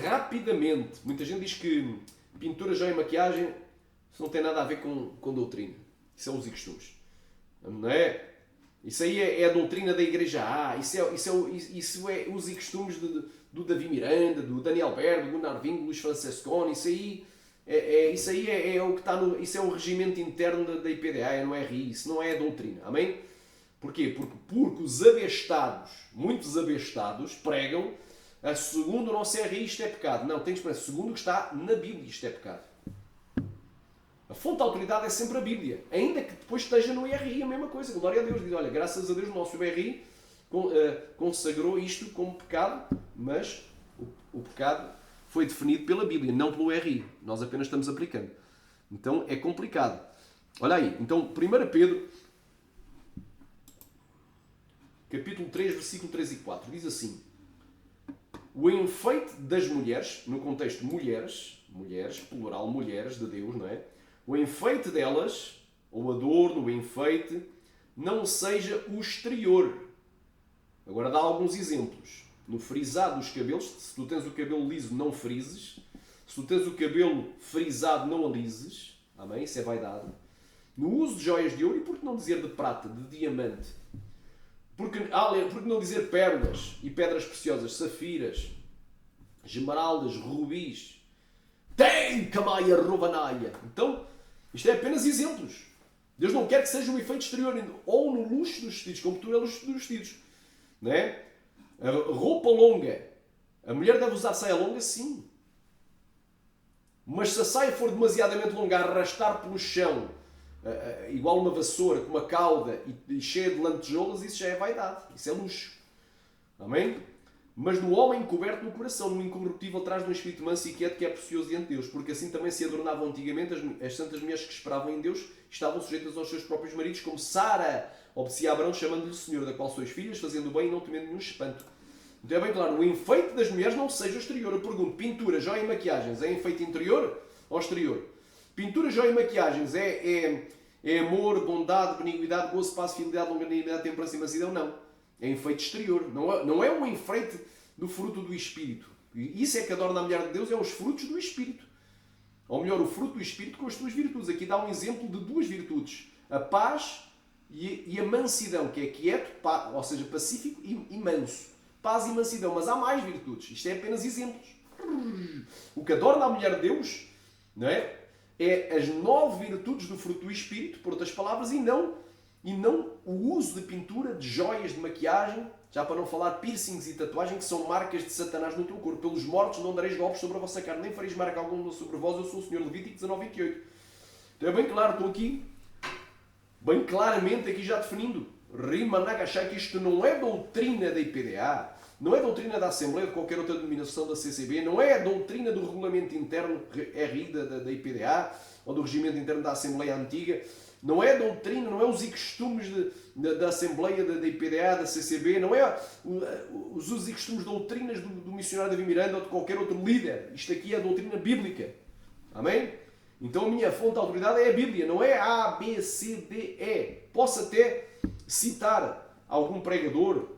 rapidamente. Muita gente diz que pintura, joia e maquiagem isso não tem nada a ver com doutrina. Isso é usos e costumes. Não é? Isso aí é a doutrina da Igreja A. Isso é usos e costumes do Davi Miranda, do Daniel Berg, do Gunnar Wing, do Luís Francesconi. Isso aí é o que está no... Isso é o regimento interno da IPDA, não é RI. Isso não é a doutrina. Amém? Porquê? Porque os abestados, muitos abestados, pregam a segundo o nosso RI isto é pecado. Não, tem que esperar. Segundo o que está na Bíblia isto é pecado. A fonte da autoridade é sempre a Bíblia. Ainda que depois esteja no IRI a mesma coisa. Glória a Deus. Diz, olha, graças a Deus o nosso IRI consagrou isto como pecado, mas o pecado foi definido pela Bíblia, não pelo IRI. Nós apenas estamos aplicando. Então é complicado. Olha aí. Então, 1 Pedro, capítulo 3, versículo 3 e 4. Diz assim: o enfeite das mulheres, no contexto mulheres, plural, mulheres de Deus, não é? O enfeite delas, ou adorno, o enfeite, não seja o exterior. Agora dá alguns exemplos. No frisado dos cabelos, se tu tens o cabelo liso, não frises. Se tu tens o cabelo frisado, não alises. Amém? Isso é vaidade. No uso de joias de ouro, e por que não dizer de prata, de diamante? Por que não dizer pérolas e pedras preciosas, safiras, esmeraldas, rubis? Tem camaia rovanaia. Então, isto é apenas exemplos. Deus não quer que seja um efeito exterior, ou no luxo dos vestidos, como tu é luxo dos vestidos. Não é? A roupa longa. A mulher deve usar saia longa, sim. Mas se a saia for demasiadamente longa, a arrastar pelo chão, igual uma vassoura, com uma cauda e cheia de lantejoulas, isso já é vaidade. Isso é luxo. Amém? Mas no homem coberto no coração, no incorruptível, traz de um espírito manso e quieto que é precioso diante de Deus. Porque assim também se adornavam antigamente as santas mulheres que esperavam em Deus, estavam sujeitas aos seus próprios maridos, como Sara obedecia a Abrão, chamando-lhe Senhor, da qual sois filhas, fazendo o bem e não temendo nenhum espanto. Então é bem claro, o enfeite das mulheres não seja o exterior. Eu pergunto, pintura, joia e maquiagens é enfeite interior ou exterior? Pintura, joia e maquiagens é amor, bondade, benignidade, gozo, paz, fidelidade, longanimidade, temperança e mansidão? Não. É enfeite exterior. Não é o enfeite do fruto do Espírito. E isso é que adorna a mulher de Deus, é os frutos do Espírito. Ou melhor, o fruto do Espírito com as tuas virtudes. Aqui dá um exemplo de duas virtudes. A paz e a mansidão, que é quieto, ou seja, pacífico e manso. Paz e mansidão, mas há mais virtudes. Isto é apenas exemplos. O que adorna a mulher de Deus, não é? É as 9 virtudes do fruto do Espírito, por outras palavras, e não o uso de pintura, de joias, de maquiagem, já para não falar piercings e tatuagem, que são marcas de Satanás no teu corpo. Pelos mortos não dareis golpes sobre a vossa carne, nem fareis marca alguma sobre vós, eu sou o Senhor. Levítico 19:28. Então é bem claro, estou aqui, bem claramente aqui já definindo. Rima Nagashai, que isto não é doutrina da IPDA, não é doutrina da Assembleia de qualquer outra denominação da CCB, não é a doutrina do regulamento interno RI da IPDA ou do regimento interno da Assembleia Antiga, não é a doutrina, não é os costumes da Assembleia da IPDA, da CCB, não é os usos e costumes doutrinas do missionário David Miranda ou de qualquer outro líder. Isto aqui é a doutrina bíblica. Amém? Então a minha fonte de autoridade é a Bíblia, não é A, B, C, D, E. Posso até citar algum pregador,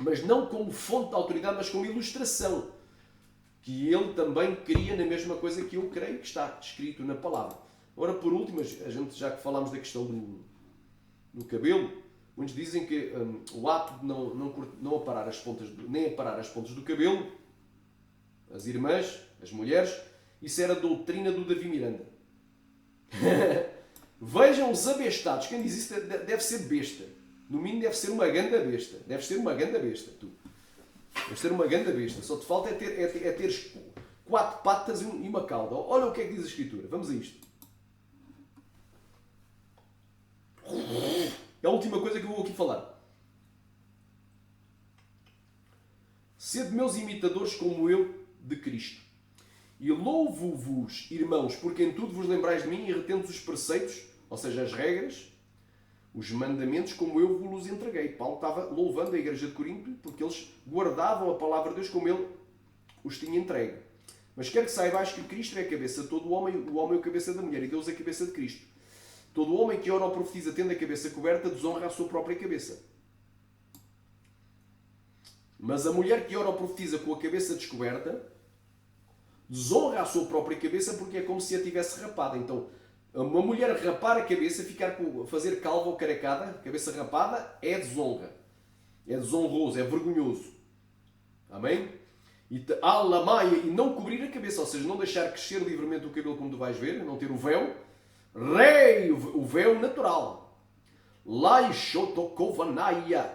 mas não como fonte de autoridade, mas como ilustração, que ele também cria na mesma coisa que eu creio que está escrito na palavra. Agora, por último, a gente, já que falámos da questão do cabelo, muitos dizem que o ato de não aparar as pontas, nem aparar as pontas do cabelo, as irmãs, as mulheres, isso era a doutrina do Davi Miranda. Vejam os abestados. Quem diz isso deve ser besta. No mínimo deve ser uma ganda besta. Deves ser uma ganda besta, tu. Deves ser uma ganda besta. Só te falta é teres 4 patas e uma cauda. Olha o que é que diz a Escritura. Vamos a isto. É a última coisa que eu vou aqui falar. Sede meus imitadores como eu de Cristo. E louvo-vos, irmãos, porque em tudo vos lembrais de mim e retendes os preceitos, ou seja, as regras, os mandamentos, como eu vos entreguei. Paulo estava louvando a igreja de Corinto porque eles guardavam a palavra de Deus como ele os tinha entregue. Mas quero que saibais que Cristo é a cabeça de todo o homem é a cabeça da mulher e Deus é a cabeça de Cristo. Todo homem que ora ou profetiza tendo a cabeça coberta desonra a sua própria cabeça. Mas a mulher que ora ou profetiza com a cabeça descoberta desonra a sua própria cabeça porque é como se a tivesse rapada. Então, uma mulher rapar a cabeça, fazer calva ou carecada, cabeça rapada, é desonra. É desonroso, é vergonhoso. Amém? E não cobrir a cabeça, ou seja, não deixar crescer livremente o cabelo como tu vais ver, não ter o véu. O véu natural. Laixotokovanaya.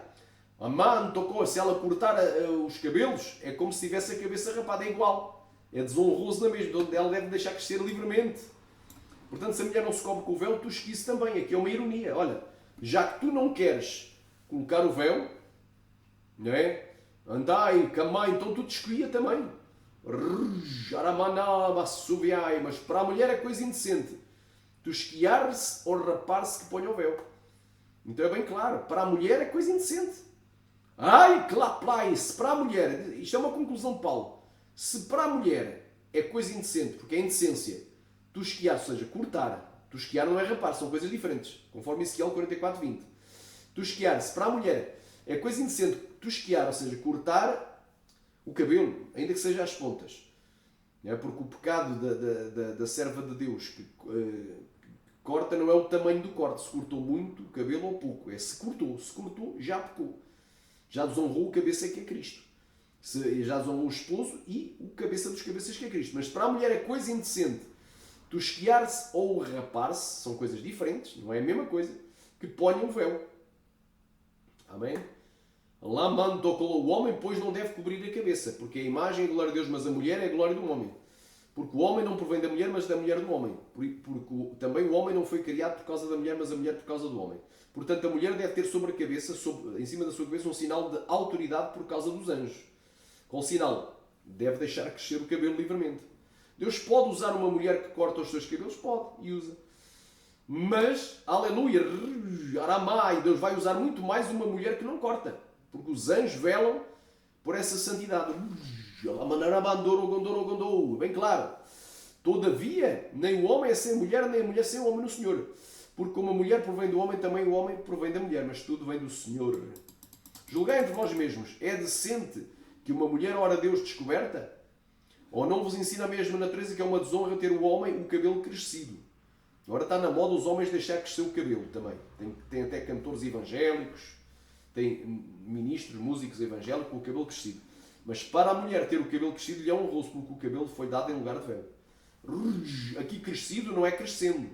A mãe tocou, se ela cortar os cabelos, é como se tivesse a cabeça rapada, é igual. É desonroso na mesma, onde ela deve deixar crescer livremente. Portanto, se a mulher não se cobre com o véu, tu esquice também. Aqui é uma ironia. Olha, já que tu não queres colocar o véu, não é? Andai, camai, então tu te escolhia também. Mas para a mulher é coisa indecente tu esquiar-se ou rapar-se que ponha o véu. Então é bem claro, para a mulher é coisa indecente. Ai, que lá plai, se para a mulher, isto é uma conclusão de Paulo, se para a mulher é coisa indecente, porque é indecência, tu esquiar, ou seja, cortar, tu esquiar não é rapar, são coisas diferentes, conforme Ezequiel 44:20. Tu esquiar, se para a mulher é coisa indecente, tu esquiar, ou seja, cortar o cabelo, ainda que seja às pontas. É porque o pecado da serva de Deus que corta não é o tamanho do corte, se cortou muito o cabelo ou pouco, é se cortou, já pecou. Já desonrou o cabeça que é Cristo. Já desonrou o esposo e o cabeça dos cabeças que é Cristo. Mas para a mulher é coisa indecente tu esquiar-se ou rapar-se, são coisas diferentes, não é a mesma coisa, que ponha o véu. Amém? Lá mandou o homem, pois não deve cobrir a cabeça, porque a imagem é a glória de Deus, mas a mulher é a glória do homem. Porque o homem não provém da mulher, mas da mulher do homem. Porque também o homem não foi criado por causa da mulher, mas a mulher por causa do homem. Portanto, a mulher deve ter sobre a cabeça, em cima da sua cabeça, um sinal de autoridade por causa dos anjos. Qual sinal? Deve deixar crescer o cabelo livremente. Deus pode usar uma mulher que corta os seus cabelos? Pode, e usa. Mas, aleluia, aramai, Deus vai usar muito mais uma mulher que não corta. Porque os anjos velam por essa santidade. Bem claro. Todavia, nem o homem é sem a mulher, nem a mulher sem o homem no Senhor. Porque como a mulher provém do homem, também o homem provém da mulher. Mas tudo vem do Senhor. Julgai entre vós mesmos. É decente que uma mulher ora Deus descoberta? Ou não vos ensina a mesma natureza que é uma desonra ter o homem o cabelo crescido? Agora está na moda os homens deixar crescer o cabelo também. Tem até cantores evangélicos, tem ministros, músicos evangélicos com o cabelo crescido. Mas para a mulher ter o cabelo crescido lhe é honroso, porque o cabelo foi dado em lugar de véu. Aqui crescido não é crescendo.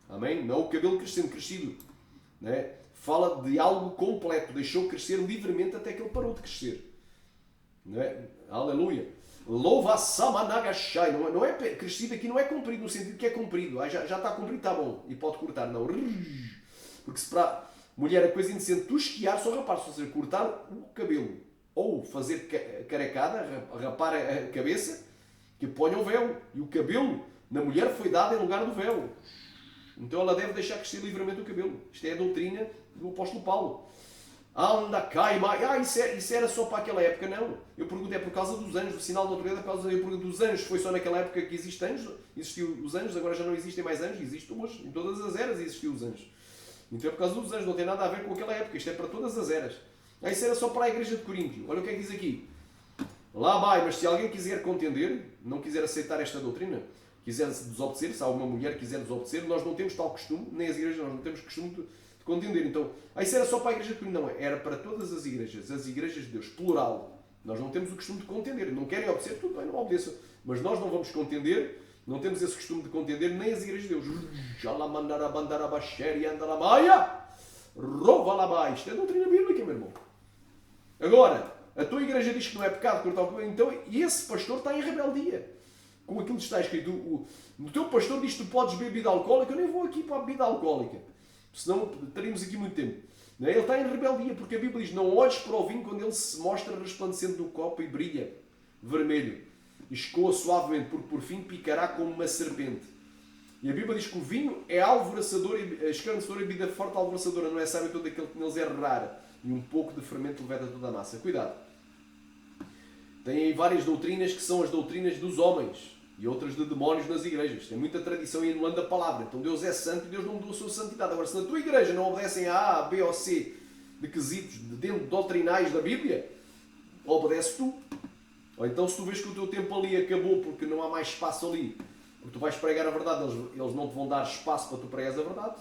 Amém? Não é o cabelo crescido. Não é? Fala de algo completo. Deixou crescer livremente até que ele parou de crescer. Não é? Aleluia. Louva Samanagashai. Não é crescido aqui, não é comprido no sentido que é comprido. Já está comprido, está bom. E pode cortar. Não. Porque se para a mulher a coisa indecente, tu esquiar só rapar, ou seja, cortar o cabelo. Ou fazer carecada, rapar a cabeça, que ponha o véu. E o cabelo na mulher foi dado em lugar do véu. Então ela deve deixar crescer livremente o cabelo. Isto é a doutrina do apóstolo Paulo. Anda, cai, isso era só para aquela época? Não. Eu pergunto, é por causa dos anjos, o sinal da natureza, eu pergunto, dos anjos foi só naquela época que existem anjos? Existiu os anjos, agora já não existem mais anjos? Existem hoje. Em todas as eras existiu os anjos. Então é por causa dos anjos, não tem nada a ver com aquela época. Isto é para todas as eras. Isso era só para a igreja de Coríntio. Olha o que é que diz aqui. Lá vai, mas se alguém quiser contender, não quiser aceitar esta doutrina, quiser desobedecer, se alguma mulher quiser desobedecer, nós não temos tal costume, nem as igrejas, nós não temos costume de contender. Então, isso era só para a igreja de Coríntio. Não, era para todas as igrejas de Deus, plural. Nós não temos o costume de contender. Não querem obedecer, tudo bem, não obedeçam. Mas nós não vamos contender, não temos esse costume de contender, nem as igrejas de Deus. Isto é doutrina bíblica, meu irmão. Agora, a tua igreja diz que não é pecado cortar o cabelo, então esse pastor está em rebeldia com aquilo que está escrito. O teu pastor diz que tu podes beber bebida alcoólica, eu nem vou aqui para a bebida alcoólica, senão estaríamos aqui muito tempo. Ele está em rebeldia, porque a Bíblia diz, não olhes para o vinho quando ele se mostra resplandecendo no copo e brilha vermelho. Escoa suavemente, porque por fim picará como uma serpente. E a Bíblia diz que o vinho é alvoraçador, escarnecedor e a bebida forte alvoraçadora, não é sábio todo aquele que neles é raro. E um pouco de fermento leveda toda a massa. Cuidado. Tem aí várias doutrinas que são as doutrinas dos homens e outras de demónios nas igrejas. Tem muita tradição e anulando a palavra. Então Deus é santo e Deus não mudou a sua santidade. Agora, se na tua igreja não obedecem a A, B ou C de quesitos dentro doutrinais da Bíblia, obedece tu. Ou então, se tu vês que o teu tempo ali acabou porque não há mais espaço ali, porque tu vais pregar a verdade, eles não te vão dar espaço para tu pregares a verdade,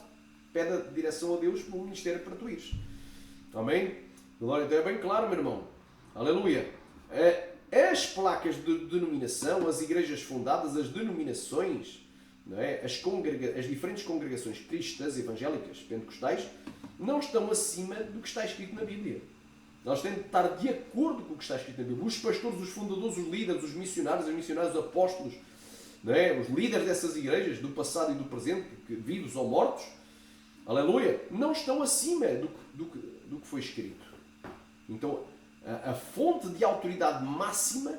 pede a direção a Deus para o ministério para tu ires. Amém? Então é bem claro, meu irmão. Aleluia. As placas de denominação, as igrejas fundadas, as denominações, não é? As diferentes congregações cristãs, evangélicas, pentecostais, não estão acima do que está escrito na Bíblia. Elas têm de estar de acordo com o que está escrito na Bíblia. Os pastores, os fundadores, os líderes, os missionários, os apóstolos, não é? Os líderes dessas igrejas, do passado e do presente, vivos ou mortos, aleluia, não estão acima do que foi escrito. Então, a fonte de autoridade máxima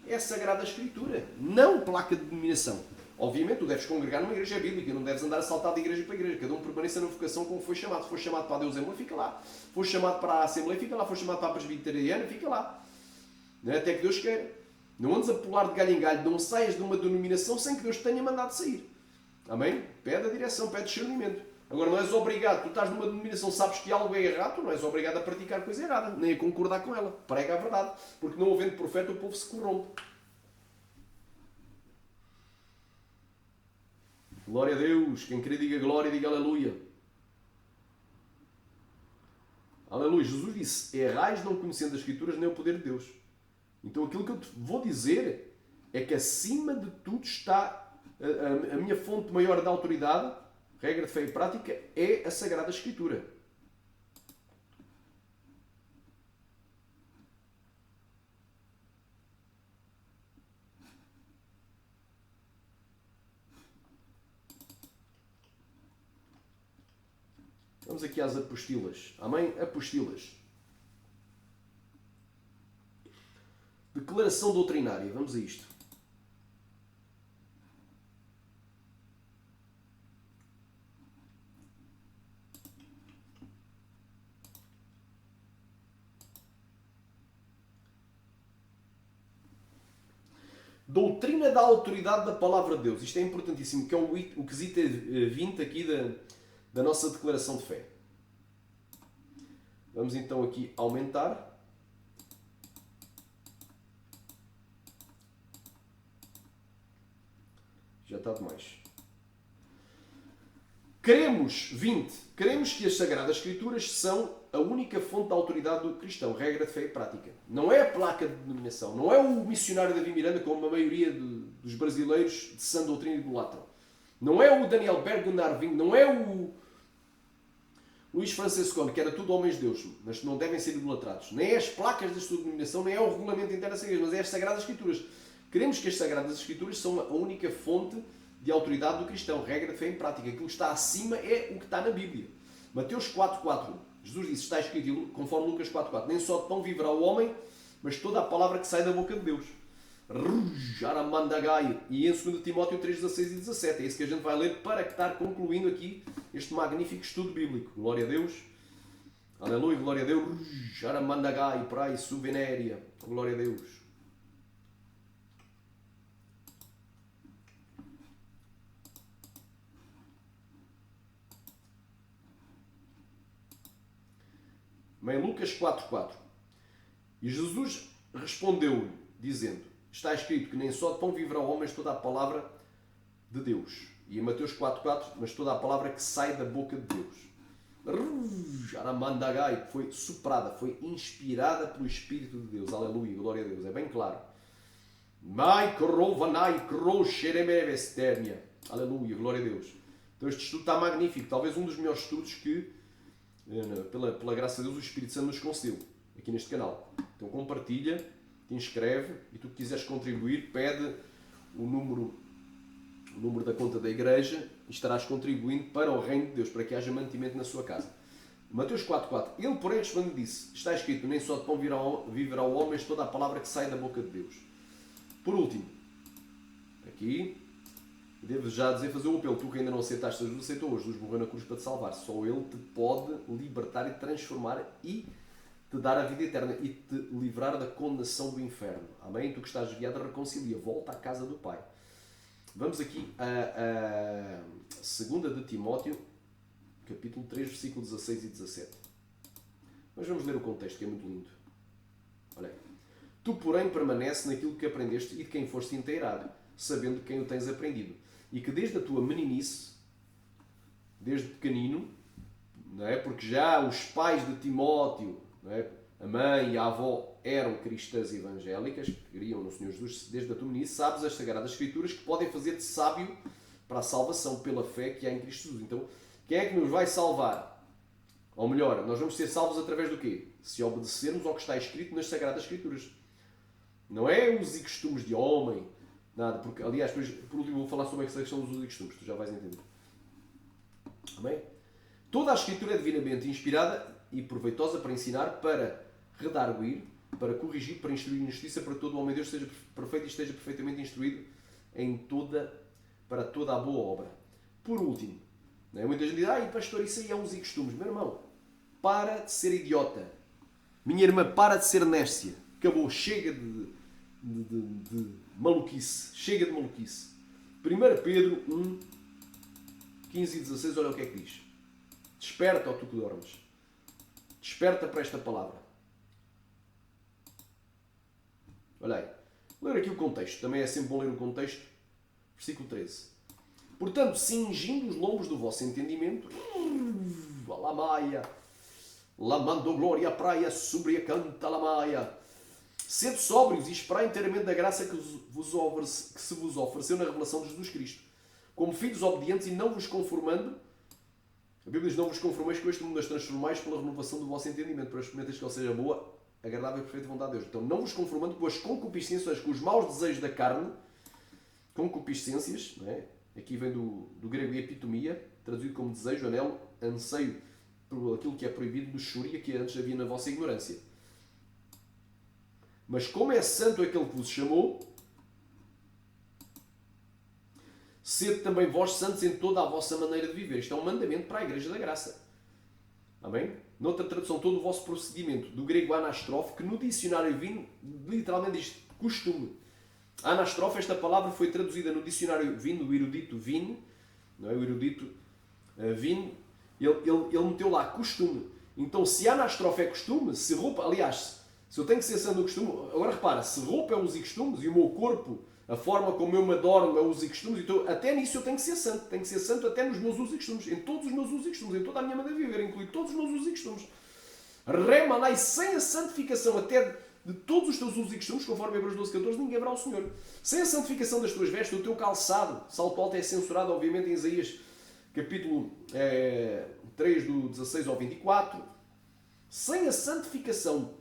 é a Sagrada Escritura, não placa de denominação. Obviamente, tu deves congregar numa igreja bíblica, não deves andar a saltar de igreja para igreja. Cada um permaneça na vocação como foi chamado. Se for chamado para a Deus Assembleia, fica lá. Se for chamado para a Assembleia, fica lá. Se for chamado para a Presbiteriana, fica lá. Até que Deus queira. Não andes a pular de galho em galho, não saias de uma denominação sem que Deus te tenha mandado sair. Amém? Pede a direção, pede discernimento. Agora, não és obrigado, tu estás numa denominação, sabes que algo é errado, tu não és obrigado a praticar coisa errada, nem a concordar com ela. Prega a verdade. Porque não havendo profeta, o povo se corrompe. Glória a Deus. Quem querer diga glória, diga aleluia. Aleluia. Jesus disse, errais não conhecendo as Escrituras nem o poder de Deus. Então aquilo que eu te vou dizer é que acima de tudo está a minha fonte maior de autoridade, regra de fé e prática, é a Sagrada Escritura. Vamos aqui às apostilas. Amém? Apostilas. Declaração doutrinária. Vamos a isto. Doutrina da autoridade da palavra de Deus. Isto é importantíssimo, que é o quesito 20 aqui da nossa declaração de fé. Vamos então aqui aumentar. Já está demais. Queremos que as Sagradas Escrituras são a única fonte de autoridade do cristão, regra de fé e prática. Não é a placa de denominação, não é o missionário Davi Miranda, como a maioria dos brasileiros de sã doutrina idolatram. Não é o Daniel Berg, o Narvin, não é o Luís Franciscone, que era tudo homens de Deus, mas que não devem ser idolatrados. Nem é as placas da sua denominação, nem é o regulamento interno da igreja, mas é as Sagradas Escrituras. Queremos que as Sagradas Escrituras são a única fonte de autoridade do cristão, regra de fé em prática. Aquilo que está acima é o que está na Bíblia. Mateus 4.4, Jesus disse, está escrito, conforme Lucas 4.4, nem só de pão viverá o homem, mas toda a palavra que sai da boca de Deus. E em 2 Timóteo 3.16 e 17. É isso que a gente vai ler para estar concluindo aqui este magnífico estudo bíblico. Glória a Deus. Aleluia, glória a Deus. Aramandagai, praia, suvenéria. Glória a Deus. Bem, Lucas 4.4. E Jesus respondeu-lhe, dizendo, está escrito que nem só de pão viverá o homem, mas toda a palavra de Deus. E em Mateus 4.4, mas toda a palavra que sai da boca de Deus. Aramandagai, foi soprada, foi inspirada pelo Espírito de Deus. Aleluia, glória a Deus. É bem claro. Aleluia, glória a Deus. Então este estudo está magnífico. Talvez um dos melhores estudos que, pela graça de Deus, o Espírito Santo nos concedeu aqui neste canal. Então compartilha, te inscreve e tu que quiseres contribuir, pede o número da conta da igreja e estarás contribuindo para o reino de Deus, para que haja mantimento na sua casa. Mateus 4.4. Ele, porém, respondeu e disse, está escrito, nem só de pão viverá o homem, mas toda a palavra que sai da boca de Deus. Por último, aqui, devo já dizer, fazer um apelo. Tu que ainda não aceitaste Jesus, aceitou hoje. Jesus morreu na cruz para te salvar. Só Ele te pode libertar e transformar e te dar a vida eterna e te livrar da condenação do inferno. Amém? Tu que estás desviado, reconcilia. Volta à casa do Pai. Vamos aqui a 2 de Timóteo, capítulo 3, versículos 16 e 17. Mas vamos ler o contexto, que é muito lindo. Olha aí. Tu, porém, permanece naquilo que aprendeste e de quem foste inteirado, sabendo de quem o tens aprendido. E que desde a tua meninice, desde pequenino, não é? Porque já os pais de Timóteo, não é? A mãe e a avó eram cristãs evangélicas, que criam no Senhor Jesus desde a tua meninice, sabes as Sagradas Escrituras que podem fazer-te sábio para a salvação pela fé que há em Cristo Jesus. Então, quem é que nos vai salvar? Ou melhor, nós vamos ser salvos através do quê? Se obedecermos ao que está escrito nas Sagradas Escrituras. Não é usos e costumes de homem, Nada, porque, aliás, depois, por último, vou falar sobre essa questão dos usos e costumes, tu já vais entender. Amém? Toda a Escritura é divinamente inspirada e proveitosa para ensinar, para redarguir, para corrigir, para instruir em justiça, para que todo o homem de Deus seja perfeito e esteja perfeitamente instruído para toda a boa obra. Por último, não é? Muita gente diz, pastor, isso aí é uns e costumes. Meu irmão, para de ser idiota. Minha irmã, para de ser néscia. Acabou, chega de maluquice. Chega de maluquice. 1 Pedro 1, 15 e 16, olha o que é que diz. Desperta, ó tu que dormes. Desperta para esta palavra. Olha aí. Vou ler aqui o contexto. Também é sempre bom ler o contexto. Versículo 13. Portanto, cingindo os lombos do vosso entendimento, Alamaia, lamando glória à praia, sobre a canta Alamaia. Sede sóbrios e esperai inteiramente da graça que se vos ofereceu na revelação de Jesus Cristo. Como filhos obedientes e não vos conformando, a Bíblia diz, não vos conformeis com este mundo, mas transformais pela renovação do vosso entendimento, para experimentar que ele seja boa, agradável e perfeita vontade de Deus. Então, não vos conformando com as concupiscências, com os maus desejos da carne, concupiscências, não é? Aqui vem do grego epitomia, traduzido como desejo, anelo, anseio por aquilo que é proibido, luxúria, que antes havia na vossa ignorância. Mas como é santo aquele que vos chamou, sede também vós santos em toda a vossa maneira de viver. Isto é um mandamento para a Igreja da Graça. Amém? Noutra tradução, todo o vosso procedimento, do grego anastrofe, que no dicionário Vine literalmente diz costume. Anastrofe, esta palavra foi traduzida no dicionário Vine, do erudito Vine, não é? O erudito Vine, ele meteu lá costume. Então, se anastrofe é costume, se roupa, aliás, se eu tenho que ser santo no costume, agora repara, se roupa é usos e costumes e o meu corpo, a forma como eu me adorno é usos e costumes, então até nisso eu tenho que ser santo. Tenho que ser santo até nos meus usos e costumes, em todos os meus usos e costumes, em toda a minha maneira de viver, incluindo todos os meus usos e costumes. Remanai sem a santificação até de todos os teus usos e costumes, conforme Hebreus 12, 14, ninguém verá o Senhor. Sem a santificação das tuas vestes, do teu calçado, salto alto é censurado, obviamente, em Isaías, capítulo 3, do 16 ao 24. Sem a santificação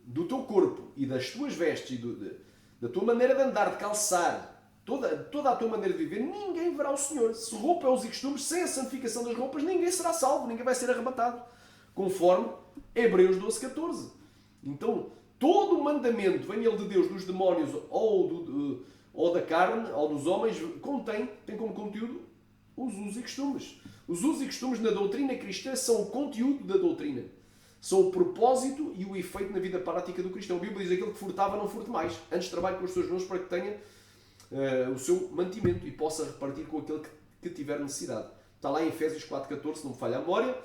do teu corpo e das tuas vestes e da tua maneira de andar, de calçar, toda a tua maneira de viver, ninguém verá o Senhor. Se roupa é os e costumes, sem a santificação das roupas, ninguém será salvo, ninguém vai ser arrebatado. Conforme Hebreus 12, 14. Então, todo o mandamento, venha ele de Deus, dos demónios ou da carne, ou dos homens, tem como conteúdo os usos e costumes. Os usos e costumes na doutrina cristã são o conteúdo da doutrina. São o propósito e o efeito na vida prática do cristão. A Bíblia diz aquele que furtava, não furte mais. Antes trabalhe com os seus mãos para que tenha o seu mantimento e possa repartir com aquele que tiver necessidade. Está lá em Efésios 4,14, se não me falha a memória.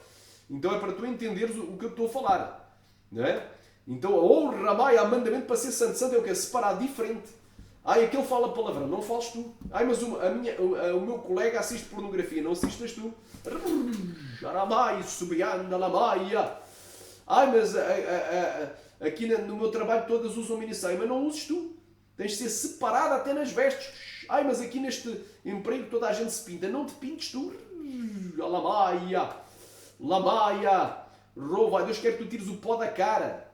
Então é para tu entenderes o que eu estou a falar. Não é? Então a honra, há mandamento para ser santo. Santo é o que? É separado, diferente. Aquele fala palavrão, não fales tu. Mas o meu colega assiste pornografia, não assistas tu. Mas aqui no meu trabalho todas usam minissaia, mas não uses tu. Tens de ser separado até nas vestes. Mas aqui neste emprego toda a gente se pinta. Não te pintes tu. Lamaia. Rouva. Deus quer que tu tires o pó da cara.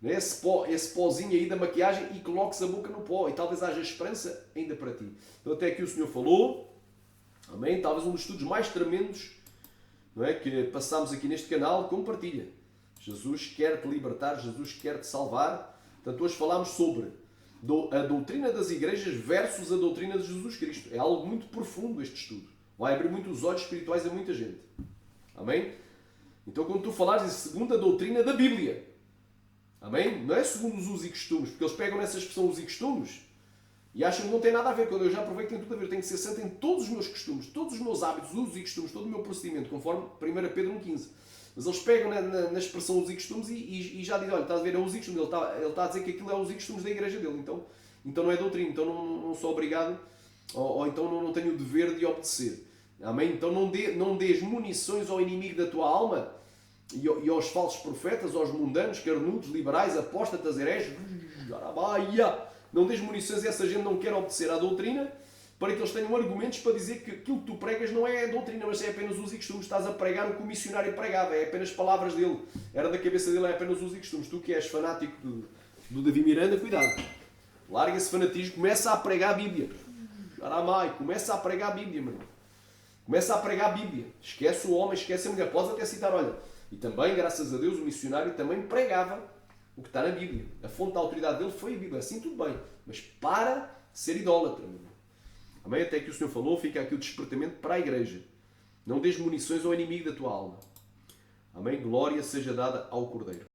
Esse pozinho aí da maquiagem e coloques a boca no pó. E talvez haja esperança ainda para ti. Então até aqui o Senhor falou. Amém? Talvez um dos estudos mais tremendos, não é, que passámos aqui neste canal. Compartilha. Jesus quer te libertar, Jesus quer te salvar. Portanto, hoje falámos sobre a doutrina das igrejas versus a doutrina de Jesus Cristo. É algo muito profundo este estudo. Vai abrir muito os olhos espirituais a muita gente. Amém? Então, quando tu falares em segundo a doutrina da Bíblia, amém? Não é segundo os usos e costumes, porque eles pegam nessa expressão usos e costumes e acham que não tem nada a ver. Quando eu já provei que tem tudo a ver, eu tenho que ser santo em todos os meus costumes, todos os meus hábitos, usos e costumes, todo o meu procedimento, conforme 1 Pedro 1,15. Mas eles pegam na expressão usos e costumes e já dizem, olha, estás a ver, é usos e costumes. Ele está a dizer que aquilo é usos e costumes da igreja dele. Então não é doutrina, então não sou obrigado, ou então não tenho o dever de obedecer. Amém? Então não dês munições ao inimigo da tua alma e aos falsos profetas, aos mundanos, carnudos, liberais, apóstatas, hereges. Não dês munições a essa gente, não quer obedecer à doutrina, para que eles tenham argumentos para dizer que aquilo que tu pregas não é doutrina, mas é apenas usos e costumes. Estás a pregar o que o missionário pregava, é apenas palavras dele. Era da cabeça dele, é apenas usos e costumes. Tu que és fanático do Davi Miranda, cuidado. Larga esse fanatismo, começa a pregar a Bíblia. Aramai, começa a pregar a Bíblia, meu irmão. Começa a pregar a Bíblia. Esquece o homem, esquece a mulher. Podes até citar, olha. E também, graças a Deus, o missionário também pregava o que está na Bíblia. A fonte da autoridade dele foi a Bíblia. Assim tudo bem. Mas para de ser idólatra, meu irmão. Amém? Até que o Senhor falou, fica aqui o despertamento para a igreja. Não dês munições ao inimigo da tua alma. Amém? Glória seja dada ao Cordeiro.